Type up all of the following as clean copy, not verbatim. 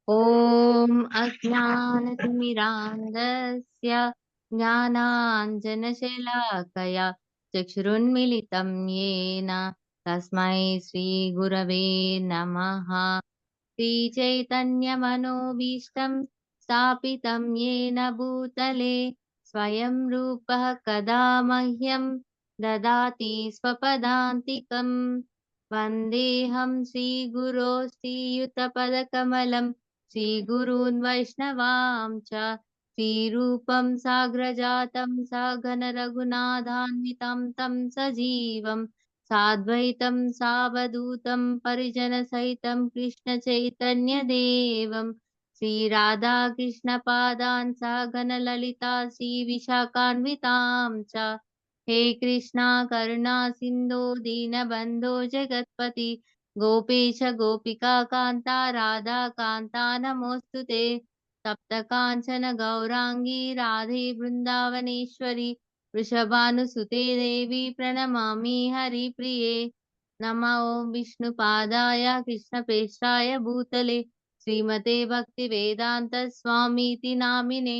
ॐ अज्ञानतिमिरान्धस्य ज्ञानाञ्जनशलाकया चक्षुरुन्मिलितं येन तस्मै श्रीगुरवे नमः। श्रीचैतन्यमनोभीष्टं स्थापितं येन भूतले स्वयं रूपः कदा मह्यं ददाति स्वपदान्तिकम्। वन्देऽहं श्रीगुरो श्रीयुतपदकमलं श्रीगुरून् वैष्णवां च श्रीरूपं साग्रजातं सघन रघुनाथान्वितं तं सजीवं साद्वैतं सावधूतं परिजनसहितं कृष्णचैतन्यदेवं श्रीराधाकृष्णपादान् सघन ललिता श्रीविशाखान्वितां च। हे कृष्णा करुणा सिन्धो दीनबन्धो जगत्पति गोपेश गोपिका कान्ता राधा कान्ता नमोऽस्तु ते। सप्त काञ्चन गौराङ्गी राधे वृन्दावनेश्वरी वृषभानुसुते देवी प्रणमामि हरिप्रिये। नमो विष्णुपादाय कृष्णप्रेष्ठाय भूतले श्रीमते भक्तिवेदान्त स्वामीति नामिने।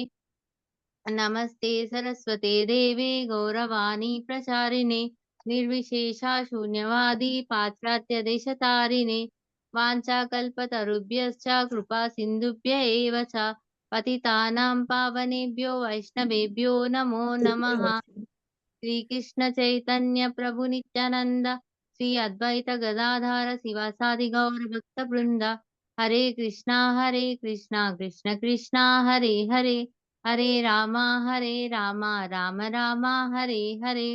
नमस्ते सरस्वते देवे गौरवाणी प्रचारिणे निर्विशेषा शून्यवादी पाश्चात्यदेशतारिणे वाञ्छाकल्पतरुभ्यश्च कृपा सिन्धुभ्य एव च पतितानां पावनेभ्यो वैष्णवेभ्यो नमो नमः। श्रीकृष्ण चैतन्य प्रभु नित्यानंद श्री अद्वैत गदाधर शिवासादि गौर भक्त वृंद हरे कृष्णा कृष्ण कृष्णा हरे हरे हरे रामा राम राम हरे हरे।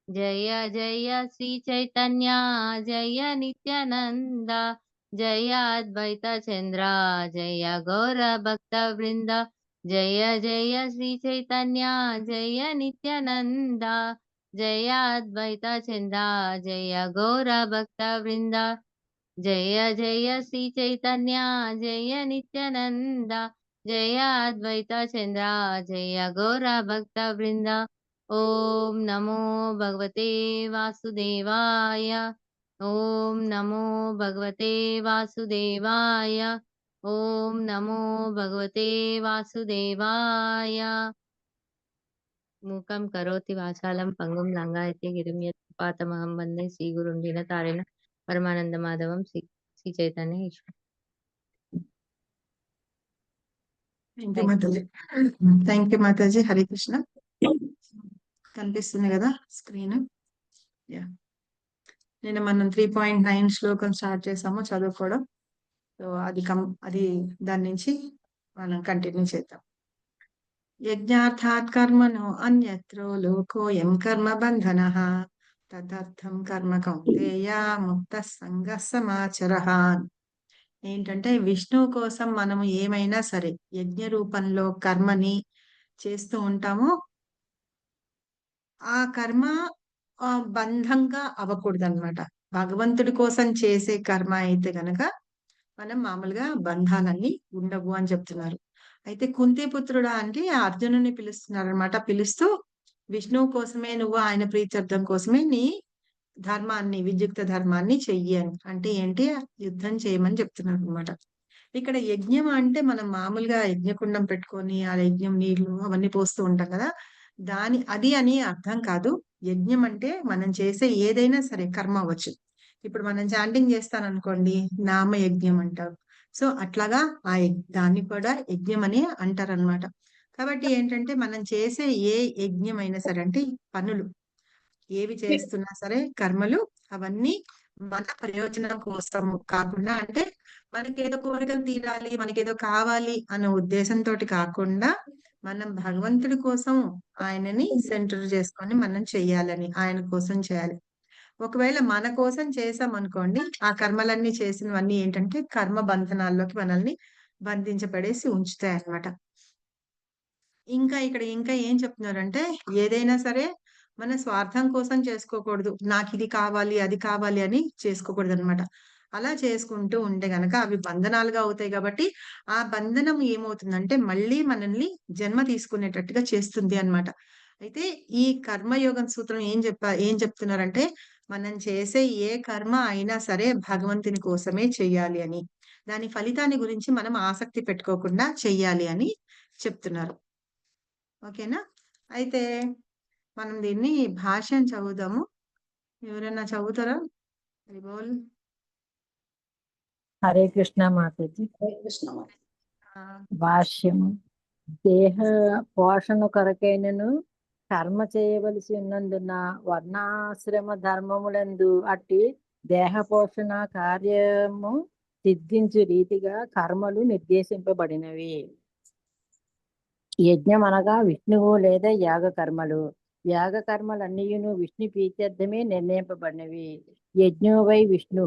जय जय श्री चैतन्य जय नित्यानंद जय अद्वैत चंद्र जय गौर भक्त वृंद। जय जय श्री चैतन्य जय नित्यानंद जय अद्वैत चंद्र जय गौर भक्त वृंद। जय जय श्री चैतन्य जय नित्यानंद जय अद्वैत चंद्र जय गौर भक्त वृंद। ओम नमो भगवते वासुदेवाय। ओम नमो भगवते वासुदेवाय। ओम नमो भगवते वासुदेवाय। मूकं करोति वाचालं पंगुं लंघयते गिरिं यत्कृपातमहं वन्दे श्रीगुरुं दीनतारिणं परमानन्दमाधवं श्री चैतन्य ईश्वर। థ్యాంక్ యూ మాతాజీ. థ్యాంక్ యూ మాతాజీ. హరే కృష్ణ. కనిపిస్తుంది కదా స్క్రీన్? యా, నేను మనం 3.9 శ్లోకం స్టార్ట్ చేసాము చదువుకోవడం. సో అది దాని నుంచి మనం కంటిన్యూ చేద్దాం. యజ్ఞార్థాత్ కర్మణో అన్యత్రో లోకోయం కర్మ బంధనః తదర్థం కర్మ కౌంతేయ ముక్త సంగ సమాచరః. ఏంటంటే విష్ణువు కోసం మనము ఏమైనా సరే యజ్ఞ రూపంలో కర్మని చేస్తూ ఉంటాము. ఆ కర్మ బంధంగా అవ్వకూడదన్నమాట. భగవంతుడి కోసం చేసే కర్మ అయితే గనక మనం మామూలుగా బంధాలన్నీ ఉండవు అని చెప్తున్నారు. అయితే కుంతిపుత్రుడా అంటే అర్జునుని పిలుస్తున్నారు అనమాట. పిలుస్తూ విష్ణువు కోసమే, నువ్వు ఆయన ప్రీత్యర్థం కోసమే నీ ధర్మాన్ని, విద్యుక్త ధర్మాన్ని చెయ్యి అని. అంటే ఏంటి? యుద్ధం చేయమని చెప్తున్నారు అనమాట. ఇక్కడ యజ్ఞం అంటే మనం మామూలుగా యజ్ఞకుండం పెట్టుకొని ఆ యజ్ఞం నీళ్లు అవన్నీ పోస్తూ ఉంటాం కదా, అది అని అర్థం కాదు. యజ్ఞం అంటే మనం చేసే ఏదైనా సరే కర్మ అవ్వచ్చు. ఇప్పుడు మనం చాంటింగ్ చేస్తాననుకోండి, నామ యజ్ఞం అంటారు. సో అట్లాగా దాన్ని కూడా యజ్ఞం అని అంటారనమాట. కాబట్టి ఏంటంటే మనం చేసే ఏ యజ్ఞం అయినా సరే, అంటే పనులు ఏవి చేస్తున్నా సరే కర్మలు అవన్నీ మన ప్రయోజనం కోసం కాకుండా, అంటే మనకేదో కోరికలు తీరాలి, మనకేదో కావాలి అనే ఉద్దేశంతో కాకుండా, మనం భగవంతుడి కోసం ఆయనని సెంటర్ చేసుకొని మనం చెయ్యాలని, ఆయన కోసం చేయాలి. ఒకవేళ మన కోసం చేసాం అనుకోండి, ఆ కర్మలన్నీ చేసినవన్నీ ఏంటంటే కర్మ బంధనాల్లోకి మనల్ని బంధించబడేసి ఉంచుతాయి అన్నమాట. ఇక్కడ ఏం చెప్తున్నారంటే, ఏదైనా సరే మన స్వార్థం కోసం చేసుకోకూడదు. నాకు ఇది కావాలి, అది కావాలి అని చేసుకోకూడదు అనమాట. అలా చేసుకుంటూ ఉంటే గనక అవి బంధనాలుగా అవుతాయి. కాబట్టి ఆ బంధనం ఏమవుతుందంటే మళ్ళీ మనల్ని జన్మ తీసుకునేటట్టుగా చేస్తుంది అన్నమాట. అయితే ఈ కర్మయోగం సూత్రం ఏం చెప్తున్నారంటే, మనం చేసే ఏ కర్మ అయినా సరే భగవంతుని కోసమే చెయ్యాలి అని. దాని ఫలితాన్ని గురించి మనం ఆసక్తి పెట్టుకోకుండా చెయ్యాలి అని చెప్తున్నారు. ఓకేనా? అయితే మనం దీన్ని భాష్యం చదువుదాము. ఎవరైనా చదువుతారా? హరి బోల్. హరే కృష్ణ మాతాజీ. హరే కృష్ణ. ఆ! భాష్యము. దేహ పోషణ కొరకైనను కర్మ చేయవలసి ఉన్నందున వర్ణాశ్రమ ధర్మములందు అట్టి దేహ పోషణ కార్యము సిద్ధించు రీతిగా కర్మలు నిర్దేశింపబడినవి. యజ్ఞం అనగా విష్ణువు లేదా యాగ కర్మలు. యాగ కర్మలన్నీయును విష్ణు ప్రీత్యర్థమే నిర్ణయింపబడినవి. యజ్ఞోవై విష్ణు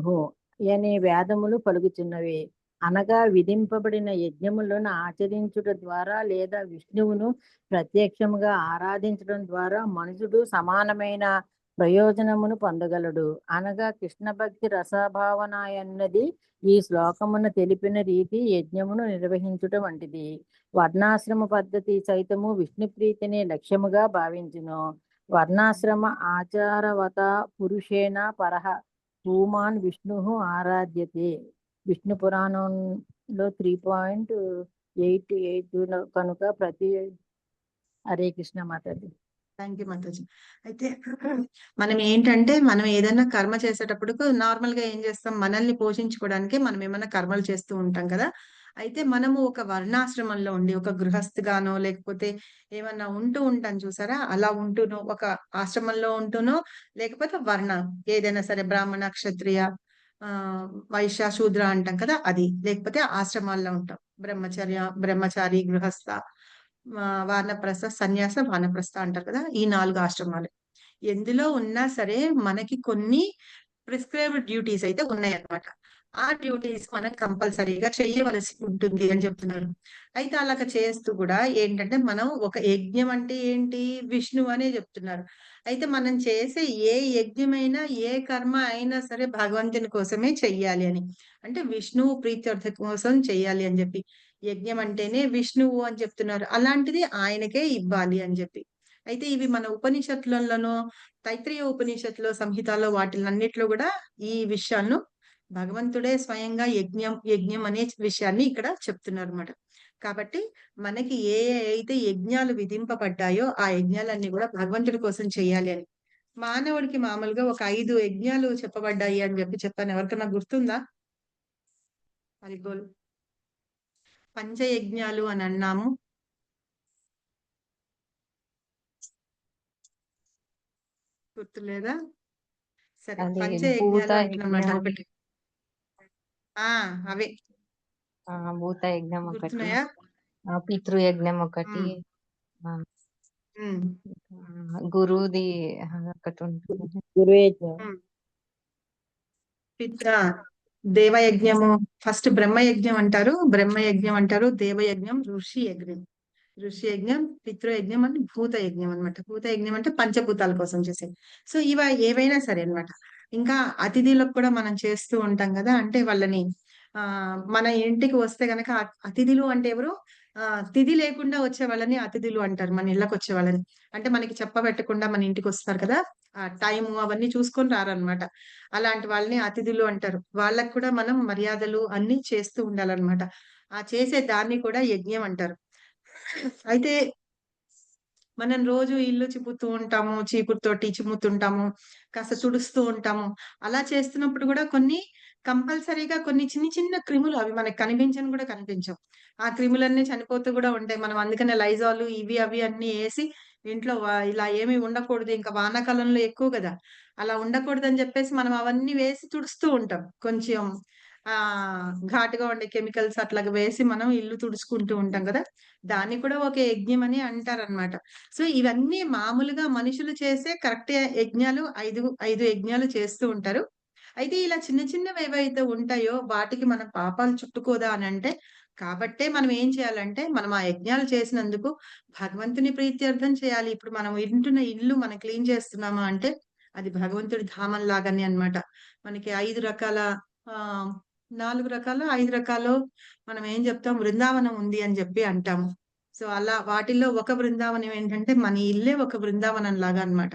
అనే వేదములు పలుకుచున్నవి. అనగా విధింపబడిన యజ్ఞములను ఆచరించుట ద్వారా లేదా విష్ణువును ప్రత్యక్షముగా ఆరాధించడం ద్వారా మనుషుడు సమానమైన ప్రయోజనమును పొందగలడు. అనగా కృష్ణ భక్తి రసభావన అన్నది ఈ శ్లోకమున తెలిపిన రీతి యజ్ఞమును నిర్వహించుట వంటిది. వర్ణాశ్రమ పద్ధతి సైతము విష్ణు ప్రీతిని లక్ష్యముగా భావించును. వర్ణాశ్రమ ఆచారవత పురుషేణ పరహ భూమాన్ విష్ణు ఆరాధ్యతే. విష్ణు పురాణంలో 3.88 కనుక ప్రతి. హరే కృష్ణ మాతాజీ. థ్యాంక్ యూ మాతాజీ. అయితే మనం ఏంటంటే మనం ఏదైనా కర్మ చేసేటప్పుడు నార్మల్ గా ఏం చేస్తాం, మనల్ని పోషించుకోవడానికి మనం ఏమైనా కర్మలు చేస్తూ ఉంటాం కదా. అయితే మనము ఒక వర్ణాశ్రమంలో ఉండి ఒక గృహస్థిగానో లేకపోతే ఏమన్నా ఉంటూ ఉంటాం చూసారా, అలా ఉంటూనో ఒక ఆశ్రమంలో ఉంటూనో లేకపోతే వర్ణం ఏదైనా సరే బ్రాహ్మణ క్షత్రియ వైశ్య శూద్ర అంటాం కదా, అది లేకపోతే ఆశ్రమాల్లో ఉంటాం. బ్రహ్మచారి గృహస్థ వానప్రస్థ సన్యాస వానప్రస్థ అంటారు కదా, ఈ 4 ఆశ్రమాలు. ఎందులో ఉన్నా సరే మనకి కొన్ని ప్రిస్క్రైబ్డ్ డ్యూటీస్ అయితే ఉన్నాయన్నమాట. ఆ డ్యూటీస్ మనం కంపల్సరీగా చేయవలసి ఉంటుంది అని చెప్తున్నారు. అయితే అలాగ చేస్తూ కూడా ఏంటంటే మనం ఒక యజ్ఞం అంటే ఏంటి, విష్ణువు అనే చెప్తున్నారు. అయితే మనం చేసే ఏ యజ్ఞమైనా ఏ కర్మ అయినా సరే భగవంతుని కోసమే చెయ్యాలి అని, అంటే విష్ణువు ప్రీత్యర్థ కోసం చెయ్యాలి అని చెప్పి. యజ్ఞం అంటేనే విష్ణువు అని చెప్తున్నారు, అలాంటిది ఆయనకే ఇవ్వాలి అని చెప్పి. అయితే ఇవి మన ఉపనిషత్తులలోనో తైత్రీయ ఉపనిషత్తులో సంహితాలో వాటిలన్నిట్లో కూడా ఈ విషయాలను భగవంతుడే స్వయంగా యజ్ఞం అనే విషయాన్ని ఇక్కడ చెప్తున్నారు అన్నమాట. కాబట్టి మనకి ఏ అయితే యజ్ఞాలు విధింపబడ్డాయో ఆ యజ్ఞాలన్నీ కూడా భగవంతుడి కోసం చేయాలి అని. మానవుడికి మామూలుగా ఒక 5 యజ్ఞాలు చెప్పబడ్డాయి అని చెప్పాను. ఎవరికైనా గుర్తుందా? హరిబోల్. పంచయజ్ఞాలు అని అన్నాము. గుర్తులేదా? సరే, అది పంచయజ్ఞాలు భూత అంటున్నమాట యజ్ఞం, ఒకటి. అవే భూత యజ్ఞం ఒకటి, గుర్తున్నాయా? పితృయజ్ఞం ఒకటి, ఉమ్, ఆ, ఉమ్, గురువుది ఒకటి ఉంటుంది. గురుయజ్ఞం. ఉమ్. దేవయజ్ఞము ఫస్ట్ బ్రహ్మయజ్ఞం అంటారు, దేవయజ్ఞం, ఋషి యజ్ఞం. ఋషి యజ్ఞం, పితృయజ్ఞం అని భూత యజ్ఞం అనమాట. భూత యజ్ఞం అంటే పంచభూతాల కోసం చేసేది. సో ఇవ ఏవైనా సరే అన్నమాట. ఇంకా అతిథులకు కూడా మనం చేస్తూ ఉంటాం కదా, అంటే వాళ్ళని మన ఇంటికి వస్తే గనక అతిథులు అంటే ఎవరు, తిథి లేకుండా వచ్చే వాళ్ళని అతిథులు అంటారు. మన ఇళ్ళకి వచ్చే వాళ్ళని అంటే మనకి చెప్పబెట్టకుండా మన ఇంటికి వస్తారు కదా, ఆ టైం అవన్నీ చూసుకొని రారనమాట. అలాంటి వాళ్ళని అతిథులు అంటారు. వాళ్ళకు కూడా మనం మర్యాదలు అన్ని చేస్తూ ఉండాలన్నమాట. ఆ చేసే దాన్ని కూడా యజ్ఞం అంటారు. అయితే మనం రోజు ఇల్లు చిమ్ముతూ ఉంటాము, చీపురుతోటి చిమ్ముతుంటాము, కాస్త తుడుస్తూ ఉంటాము. అలా చేస్తున్నప్పుడు కూడా కొన్ని కంపల్సరీగా కొన్ని చిన్న చిన్న క్రిములు అవి మనకు కనిపించని కూడా కనిపించవు. ఆ క్రిములన్నీ చనిపోతూ కూడా ఉంటాయి. మనం అందుకనే లైజాలు ఇవి అవి అన్నీ ఏసి ఇంట్లో ఇలా ఏమి ఉండకూడదు. ఇంకా వానాకాలంలో ఎక్కువ గదా, అలా ఉండకూడదని చెప్పేసి మనం అవన్నీ వేసి తుడుస్తూ ఉంటాం. కొంచెం ఘాటుగా ఉండే కెమికల్స్ అట్లాగా వేసి మనం ఇల్లు తుడుచుకుంటూ ఉంటాం కదా, దాన్ని కూడా ఒక యజ్ఞం అని అంటారనమాట. సో ఇవన్నీ మామూలుగా మనుషులు చేసే కరెక్ట్ యజ్ఞాలు 5 యజ్ఞాలు చేస్తూ ఉంటారు. అయితే ఇలా చిన్న చిన్నవి ఏవైతే ఉంటాయో వాటికి మన పాపాలు చుట్టుకోదా అని అంటే, కాబట్టే మనం ఏం చేయాలంటే మనం ఆ యజ్ఞాలు చేసినందుకు భగవంతుని ప్రీత్యర్థం చేయాలి. ఇప్పుడు మనం ఇంటున్న ఇల్లు మనం క్లీన్ చేస్తున్నామా అంటే అది భగవంతుడి ధామం లాగానే అన్నమాట. మనకి 5 రకాల 4 రకాలో 5 రకాలో మనం ఏం చెప్తాం, బృందావనం ఉంది అని చెప్పి అంటాము. సో అలా వాటిల్లో ఒక బృందావనం ఏంటంటే మన ఇల్లే ఒక బృందావనం లాగా అన్నమాట.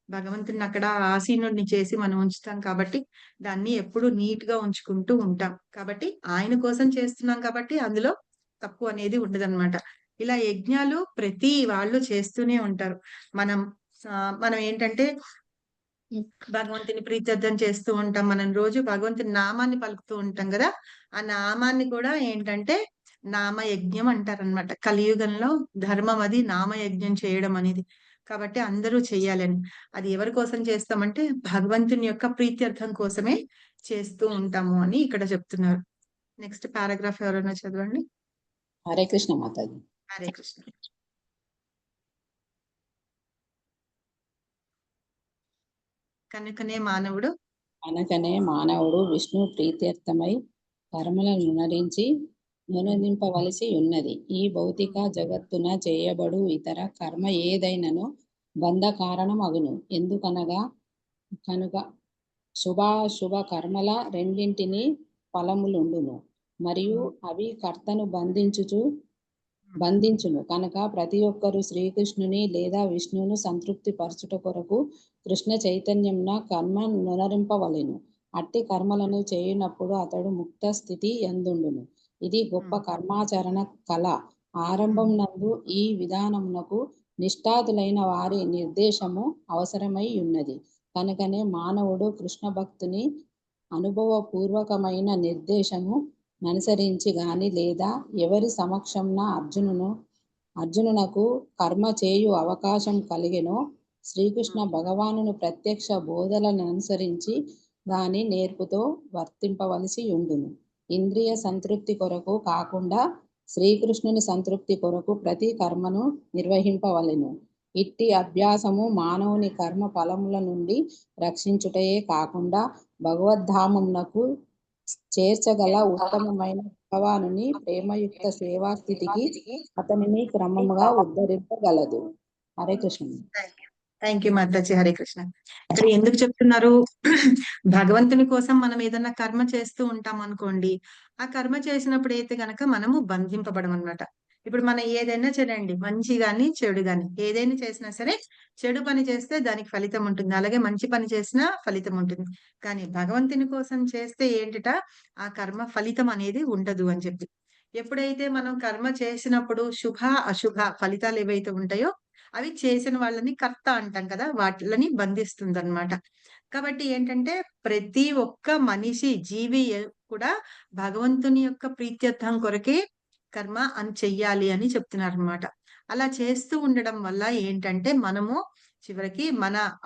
భగవంతుడిని అక్కడ ఆసీనుడిని చేసి మనం ఉంచుతాం కాబట్టి దాన్ని ఎప్పుడు నీట్ గా ఉంచుకుంటూ ఉంటాం. కాబట్టి ఆయన కోసం చేస్తున్నాం కాబట్టి అందులో తప్పు అనేది ఉండదన్నమాట. ఇలా యజ్ఞాలు ప్రతి వాళ్ళు చేస్తూనే ఉంటారు. మనం మనం ఏంటంటే భగవంతుని ప్రీత్యర్థం చేస్తూ ఉంటాం. మనం రోజు భగవంతుని నామాన్ని పలుకుతూ ఉంటాం కదా! ఆ నామాన్ని కూడా ఏంటంటే నామయజ్ఞం అంటారనమాట. కలియుగంలో ధర్మం అది నామయజ్ఞం చేయడం అనేది. కాబట్టి అందరూ చెయ్యాలని. అది ఎవరి కోసం చేస్తామంటే భగవంతుని యొక్క ప్రీత్యర్థం కోసమే చేస్తూ ఉంటాము అని ఇక్కడ చెప్తున్నారు. నెక్స్ట్ పారాగ్రాఫ్ ఎవరైనా చదవండి. హరే కృష్ణ మాతాజీ. హరే కృష్ణ. కనుకనే మానవుడు విష్ణు ప్రీత్యర్థమై కర్మలను నునరింపవలసి ఉన్నది. ఈ భౌతిక జగత్తున చేయబడు ఇతర కర్మ ఏదైనను బంధ కారణం అగును. ఎందుకనగా కనుక శుభాశుభ కర్మల రెండింటిని ఫలములుండును, మరియు అవి కర్తను బంధించును. కనుక ప్రతి ఒక్కరు శ్రీకృష్ణుని లేదా విష్ణువును సంతృప్తి పరచుట కొరకు కృష్ణ చైతన్యంన కర్మ నునరింపవలెను. అట్టి కర్మలను చేయునప్పుడు అతడు ముక్త స్థితి యందుండును. ఇది గొప్ప కర్మాచరణ కళ. ఆరంభం నందు ఈ విధానమునకు నిష్ఠాతులైన వారి నిర్దేశము అవసరమై ఉన్నది. కనుకనే మానవుడు కృష్ణ భక్తుని అనుభవపూర్వకమైన నిర్దేశము అనుసరించి గాని లేదా ఎవరి సమక్షంన అర్జునునకు కర్మ చేయు అవకాశం కలిగెనో శ్రీకృష్ణ భగవానుని ప్రత్యక్ష బోధలను అనుసరించి గాని నేర్పుతో వర్తింపవలసి ఉండును. ఇంద్రియ సంతృప్తి కొరకు కాకుండా శ్రీకృష్ణుని సంతృప్తి కొరకు ప్రతి కర్మను నిర్వహింపవలెను. ఇట్టి అభ్యాసము మానవుని కర్మ ఫలముల నుండి రక్షించుటయే కాకుండా భగవద్ధామమునకు చేర్చగల ఉత్తమమైన భగవానుని ప్రేమయుక్త సేవా స్థితికి అతనిని క్రమముగా ఉద్ధరింపగలదు. హరే కృష్ణ. థ్యాంక్ యూ మాతాజీ. హరే కృష్ణ. ఇక్కడ ఎందుకు చెప్తున్నారు? భగవంతుని కోసం మనం ఏదన్నా కర్మ చేస్తూ ఉంటాం అనుకోండి, ఆ కర్మ చేసినప్పుడు అయితే గనక మనము బంధింపబడం అన్నమాట. ఇప్పుడు మనం ఏదైనా చేయండి, మంచి గాని చెడు గాని ఏదైనా చేసినా సరే, చెడు పని చేస్తే దానికి ఫలితం ఉంటుంది, అలాగే మంచి పని చేసినా ఫలితం ఉంటుంది. కానీ భగవంతుని కోసం చేస్తే ఏంటిట, ఆ కర్మ ఫలితం అనేది ఉండదు అని చెప్పి. ఎప్పుడైతే మనం కర్మ చేసినప్పుడు శుభ అశుభ ఫలితాలు ఏవైతే ఉంటాయో అవి చేసిన వాళ్ళని కర్త అంటాం కదా, వాటిని బంధిస్తుంది అనమాట. కాబట్టి ఏంటంటే ప్రతి ఒక్క మనిషి జీవి కూడా భగవంతుని యొక్క ప్రీత్యర్థం కొరకే కర్మ అని చెయ్యాలి అని చెప్తున్నారు అనమాట. అలా చేస్తూ ఉండడం వల్ల ఏంటంటే మనము చివరికి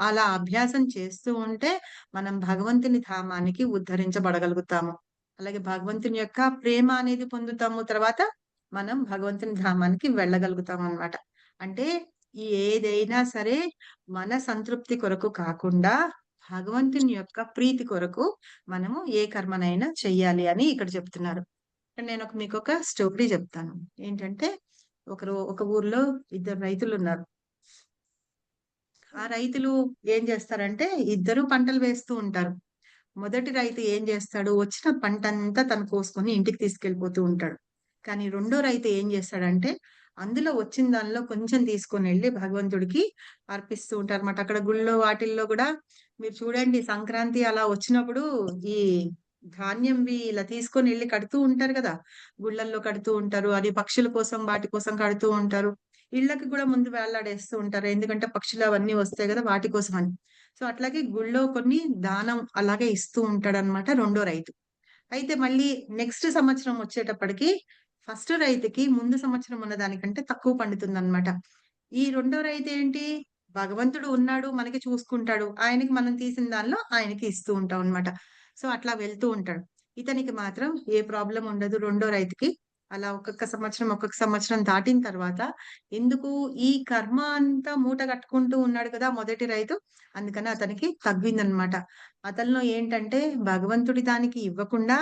అలా అభ్యాసం చేస్తూ ఉంటే మనం భగవంతుని ధామానికి ఉద్ధరించబడగలుగుతాము. అలాగే భగవంతుని యొక్క ప్రేమ అనేది పొందుతాము. తర్వాత మనం భగవంతుని ధామానికి వెళ్ళగలుగుతాం అన్నమాట. అంటే ఏదైనా సరే మన సంతృప్తి కొరకు కాకుండా భగవంతుని యొక్క ప్రీతి కొరకు మనము ఏ కర్మనైనా చెయ్యాలి అని ఇక్కడ చెప్తున్నారు. నేను మీకు ఒక స్టోరీ చెప్తాను. ఏంటంటే ఒక ఊర్లో ఇద్దరు రైతులు ఉన్నారు. ఆ రైతులు ఏం చేస్తారంటే ఇద్దరు పంటలు వేస్తూ ఉంటారు. మొదటి రైతు ఏం చేస్తాడు, వచ్చిన పంట అంతా తను కోసుకొని ఇంటికి తీసుకెళ్ళిపోతూ ఉంటాడు. కానీ రెండో రైతు ఏం చేస్తాడంటే అందులో వచ్చిన దానిలో కొంచెం తీసుకొని వెళ్ళి భగవంతుడికి అర్పిస్తూ ఉంటారు అన్నమాట. అక్కడ గుళ్ళో వాటిల్లో కూడా మీరు చూడండి, సంక్రాంతి అలా వచ్చినప్పుడు ఈ ధాన్యంవి ఇలా తీసుకొని వెళ్ళి కడుతూ ఉంటారు కదా, గుళ్ళల్లో కడుతూ ఉంటారు. అది పక్షుల కోసం వాటి కోసం కడుతూ ఉంటారు. ఇళ్ళకి కూడా ముందు వేలాడేస్తూ ఉంటారు, ఎందుకంటే పక్షులు అవన్నీ వస్తాయి కదా వాటి కోసం అని. సో అట్లాగే గుళ్ళో కొన్ని దానం అలాగే ఇస్తూ ఉంటాడనమాట రెండో రైతు. అయితే మళ్ళీ నెక్స్ట్ సంవత్సరం వచ్చేటప్పటికి ఫస్ట్ రైతుకి ముందు సంవత్సరం ఉన్న దానికంటే తక్కువ పండుతుందన్నమాట. ఈ రెండో రైతు ఏంటి, భగవంతుడు ఉన్నాడు మనకి చూసుకుంటాడు, ఆయనకి మనం తీసిన దానిలో ఆయనకి ఇస్తూ ఉంటాం అన్నమాట. సో అట్లా వెళ్తూ ఉంటాడు. ఇతనికి మాత్రం ఏ ప్రాబ్లం ఉండదు రెండో రైతుకి. అలా ఒక్కొక్క సంవత్సరం దాటిన తర్వాత ఎందుకు ఈ కర్మ అంతా మూట కట్టుకుంటూ ఉన్నాడు కదా మొదటి రైతు, అందుకని అతనికి తగ్గిందనమాట. అతనిలో ఏంటంటే భగవంతుడి దానికి ఇవ్వకుండా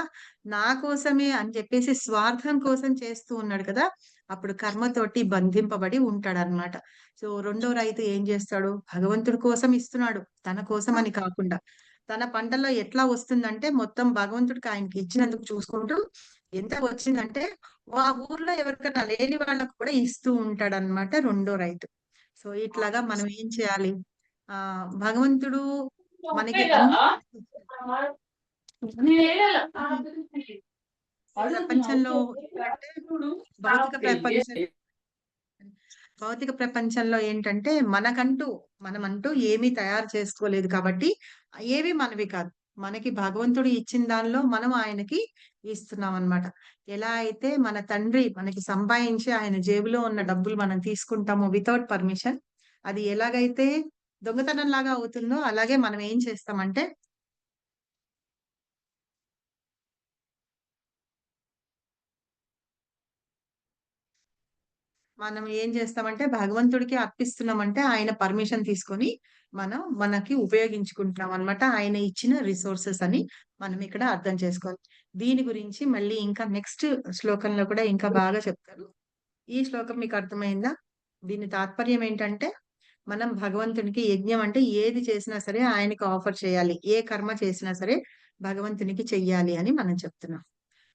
నా కోసమే అని చెప్పేసి స్వార్థం కోసం చేస్తూ ఉన్నాడు కదా, అప్పుడు కర్మతోటి బంధింపబడి ఉంటాడనమాట. సో రెండో రైతు ఏం చేస్తాడు, భగవంతుడి కోసం ఇస్తున్నాడు, తన కోసం అని కాకుండా. తన పంటలో ఎట్లా వస్తుందంటే మొత్తం భగవంతుడికి ఆయనకి ఇచ్చినందుకు చూసుకుంటూ ఎంత వచ్చిందంటే ఆ ఊర్లో ఎవరికైనా లేని వాళ్ళకు కూడా ఇస్తూ ఉంటాడన్నమాట రెండో రైతు. సో ఇట్లాగా మనం ఏం చేయాలి, భగవంతుడు మనకి అన్ని ప్రపంచంలో అంటే భౌతిక ప్రపంచం భౌతిక ప్రపంచంలో ఏంటంటే మనమంటూ ఏమీ తయారు చేసుకోలేదు కాబట్టి ఏవి మనవి కాదు. మనకి భగవంతుడు ఇచ్చిన దానిలో మనం ఆయనకి ఇస్తున్నాం అన్నమాట. ఎలా అయితే మన తండ్రి మనకి సంపాదించి ఆయన జేబులో ఉన్న డబ్బులు మనం తీసుకుంటామో వితౌట్ పర్మిషన్, అది ఎలాగైతే దొంగతనం లాగా అవుతుందో అలాగే మనం ఏం చేస్తామంటే మనం ఏం చేస్తామంటే భగవంతుడికి అర్పిస్తున్నామంటే ఆయన పర్మిషన్ తీసుకొని మనం మనకి ఉపయోగించుకుంటున్నాం అన్నమాట. ఆయన ఇచ్చిన రిసోర్సెస్ అని మనం ఇక్కడ అర్థం చేసుకోవాలి. దీని గురించి మళ్ళీ ఇంకా నెక్స్ట్ శ్లోకంలో కూడా ఇంకా బాగా చెప్తారు. ఈ శ్లోకం మీకు అర్థమైందా? దీని తాత్పర్యం ఏంటంటే మనం భగవంతునికి యజ్ఞం అంటే ఏది చేసినా సరే ఆయనకి ఆఫర్ చేయాలి. ఏ కర్మ చేసినా సరే భగవంతునికి చెయ్యాలి అని మనం చెప్తున్నాం.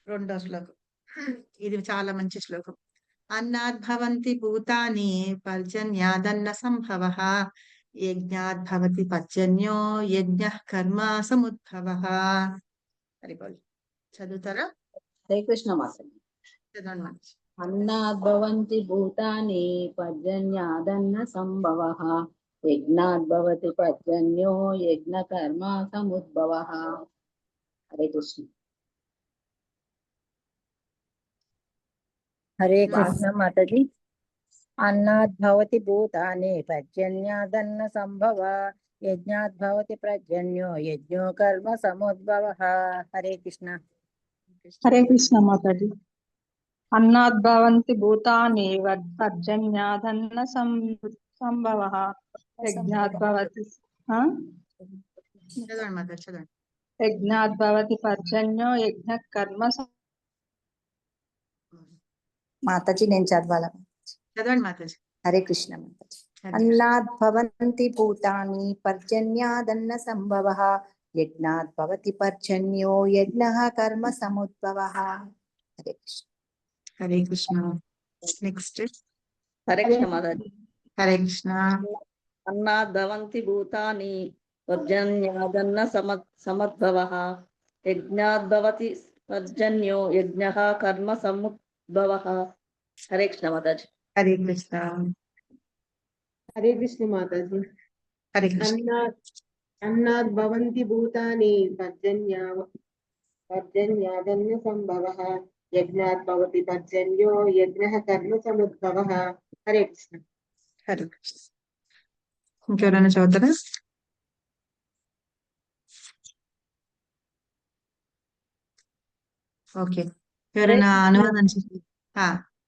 రెండో శ్లోకం. ఇది చాలా మంచి శ్లోకం. అన్నాద్భవంతి భూతాని పర్జన్యాదన్న సంభవః యజ్ఞాద్భవతి పర్జన్యో యజ్ఞః కర్మ సముద్భవః. హరిబోల్. చదువుతారా? హరే కృష్ణ మాతాజీ. చదవండి మంచి. అన్నాద్భవంతి భూతాని పర్జన్యాదన్న సంభవః యజ్ఞాద్భవతి పర్జన్యో యజ్ఞ కర్మ సముద్భవః. హరే కృష్ణ. హరే కృష్ణ మాతాజీ. అన్నాద్భవతి భూతాని పర్జన్యాదన్న సంభవ యజ్ఞాద్భవతి పర్జన్యో యజ్ఞో కర్మ సముద్భవః. హరే కృష్ణ. హరే కృష్ణ మాతాజీ. అన్నాద్భవంతి భూతాని పర్జన్యాదన్న సంభవః యజ్ఞాద్భవతి చదవండి మాత, చదవండి. యజ్ఞాద్భవతి పర్జన్యో యజ్ఞ కర్మ. మాతాజీ నేను చదవాల. చదవండి మాతాజీ. హరే కృష్ణ మాతాజీ. అన్నాద్భవంతి భూతాని పర్జన్యాదన్న సంభవః యజ్ఞాద్భవతి పర్జన్యో యజ్ఞః కర్మ సముద్భవః. హరే కృష్ణ. హరే కృష్ణ. నెక్స్ట్. హరే కృష్ణ మాతాజీ. హరే కృష్ణ. అన్నాద్భవంతి భూతాని పర్జన్యాదన్న సమద్భవః యజ్ఞాద్భవతి పర్జన్యో యజ్ఞః కర్మ సముద్భవః. హరే కృష్ణ మాతాజీ. హరే కృష్ణ. హరే కృష్ణ మాతాజీ. హరే కృష్ణ. అన్నాద్భవంతి భూతాని పర్జన్యాదన్న సంభవః యజ్ఞాద్భవతి పర్జన్యో యజ్ఞః కర్మ సముద్భవః. హరే కృష్ణ. హరే కృష్ణ. ఇంకెవరైనా చదువుతారా? ఓకే, ఎవరైనా అనువాదం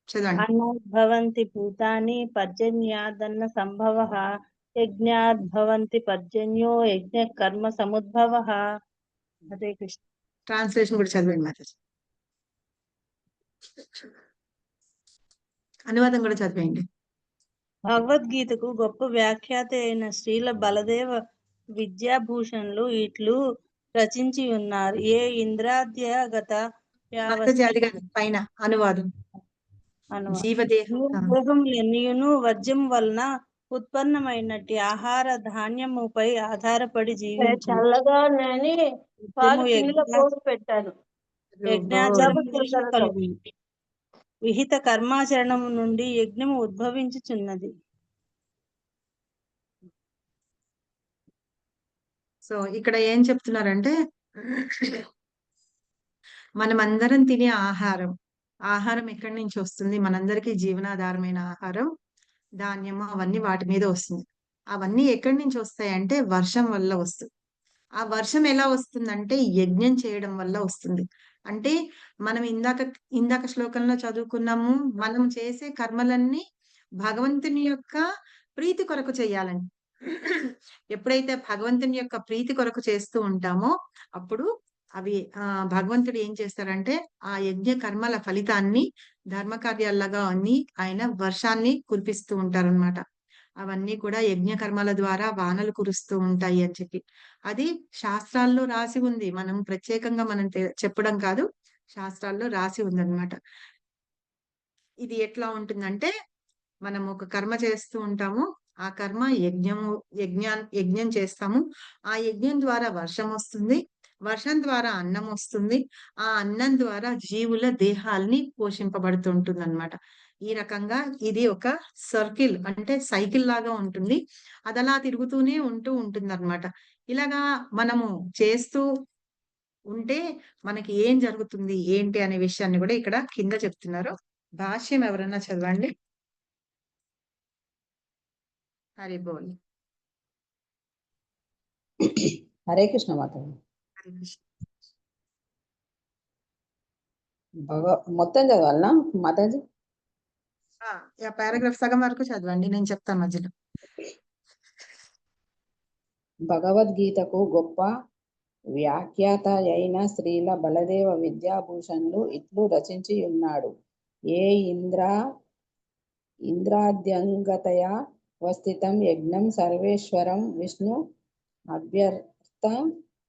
చదవండి. అన్నాద్భవంతి భూతాని పర్జన్యాదన్న సంభవః యజ్ఞాద్భవంతి పర్జన్యో యజ్ఞ కర్మ సముద్భవః. హరే కృష్ణ. ట్రాన్స్లేషన్ కూడా చదవండి మాతాజీ. అనువాదం కూడా చదివేయండి. భగవద్గీతకు గొప్ప వ్యాఖ్యాత అయిన శ్రీల బలదేవ విద్యాభూషణులు ఇట్లు రచించి ఉన్నారు. ఏ ఇంద్రాద్యగత మాతాజీ అది కాదు, పైన అనువాదం. జీవదేహములన్నీయును వర్జ్యం వలన ఉత్పన్నమైనట్టి ఆహార ధాన్యముపై ఆధారపడి జీవించు. చల్లగా పెట్టాను. విహిత కర్మాచరణము నుండి యజ్ఞము ఉద్భవించుచున్నది. సో ఇక్కడ ఏం చెప్తున్నారంటే మనమందరం తినే ఆహారం ఎక్కడి నుంచి వస్తుంది? మనందరికీ జీవనాధారమైన ఆహారం, ధాన్యము అవన్నీ వాటి మీద వస్తుంది. అవన్నీ ఎక్కడి నుంచి వస్తాయంటే వర్షం వల్ల వస్తుంది. ఆ వర్షం ఎలా వస్తుందంటే యజ్ఞం చేయడం వల్ల వస్తుంది. అంటే మనం ఇందాక శ్లోకంలో చదువుకున్నాము, మనం చేసే కర్మలన్నీ భగవంతుని యొక్క ప్రీతి కొరకు చేయాలని. ఎప్పుడైతే భగవంతుని యొక్క ప్రీతి కొరకు చేస్తూ ఉంటామో అప్పుడు అవి భగవంతుడు ఏం చేస్తారంటే ఆ యజ్ఞ కర్మల ఫలితాన్ని ధర్మకార్యాల్లాగా అన్ని ఆయన వర్షాన్ని కురిపిస్తూ ఉంటారన్నమాట. అవన్నీ కూడా యజ్ఞ కర్మల ద్వారా వానలు కురుస్తూ ఉంటాయి అని చెప్పి అది శాస్త్రాల్లో రాసి ఉంది. మనం ప్రత్యేకంగా మనం చెప్పడం కాదు, శాస్త్రాల్లో రాసి ఉందన్నమాట. ఇది ఎట్లా ఉంటుందంటే మనం ఒక కర్మ చేస్తూ ఉంటాము, ఆ కర్మ యజ్ఞం చేస్తాము. ఆ యజ్ఞం ద్వారా వర్షం వస్తుంది. వర్షం ద్వారా అన్నం వస్తుంది. ఆ అన్నం ద్వారా జీవుల దేహాల్ని పోషింపబడుతుంటుందన్నమాట. ఈ రకంగా ఇది ఒక సర్కిల్ అంటే సైకిల్ లాగా ఉంటుంది. అదలా తిరుగుతూనే ఉంటుందన్నమాట. ఇలాగా మనము చేస్తూ ఉంటే మనకి ఏం జరుగుతుంది ఏంటి అనే విషయాన్ని కూడా ఇక్కడ కింద చెప్తున్నారు. భాష్యం ఎవరన్నా చదవండి. హరి బోల్. హరే కృష్ణ మాతాజీ. హరి కృష్ణ. మొత్తం చదవాలనా మాతాజీ? పారాగ్రాఫ్ సగం వరకు చదవండి, నేను చెప్తాను మధ్యలో. భగవద్గీతకు గొప్ప వ్యాఖ్యాత అయిన శ్రీల బలదేవ విద్యాభూషణులు ఇట్లు రచించి ఉన్నాడు. ఏ ఇంద్రాద్యంగతయా వస్థితం యజ్ఞం సర్వేశ్వరం విష్ణు అభ్యర్థ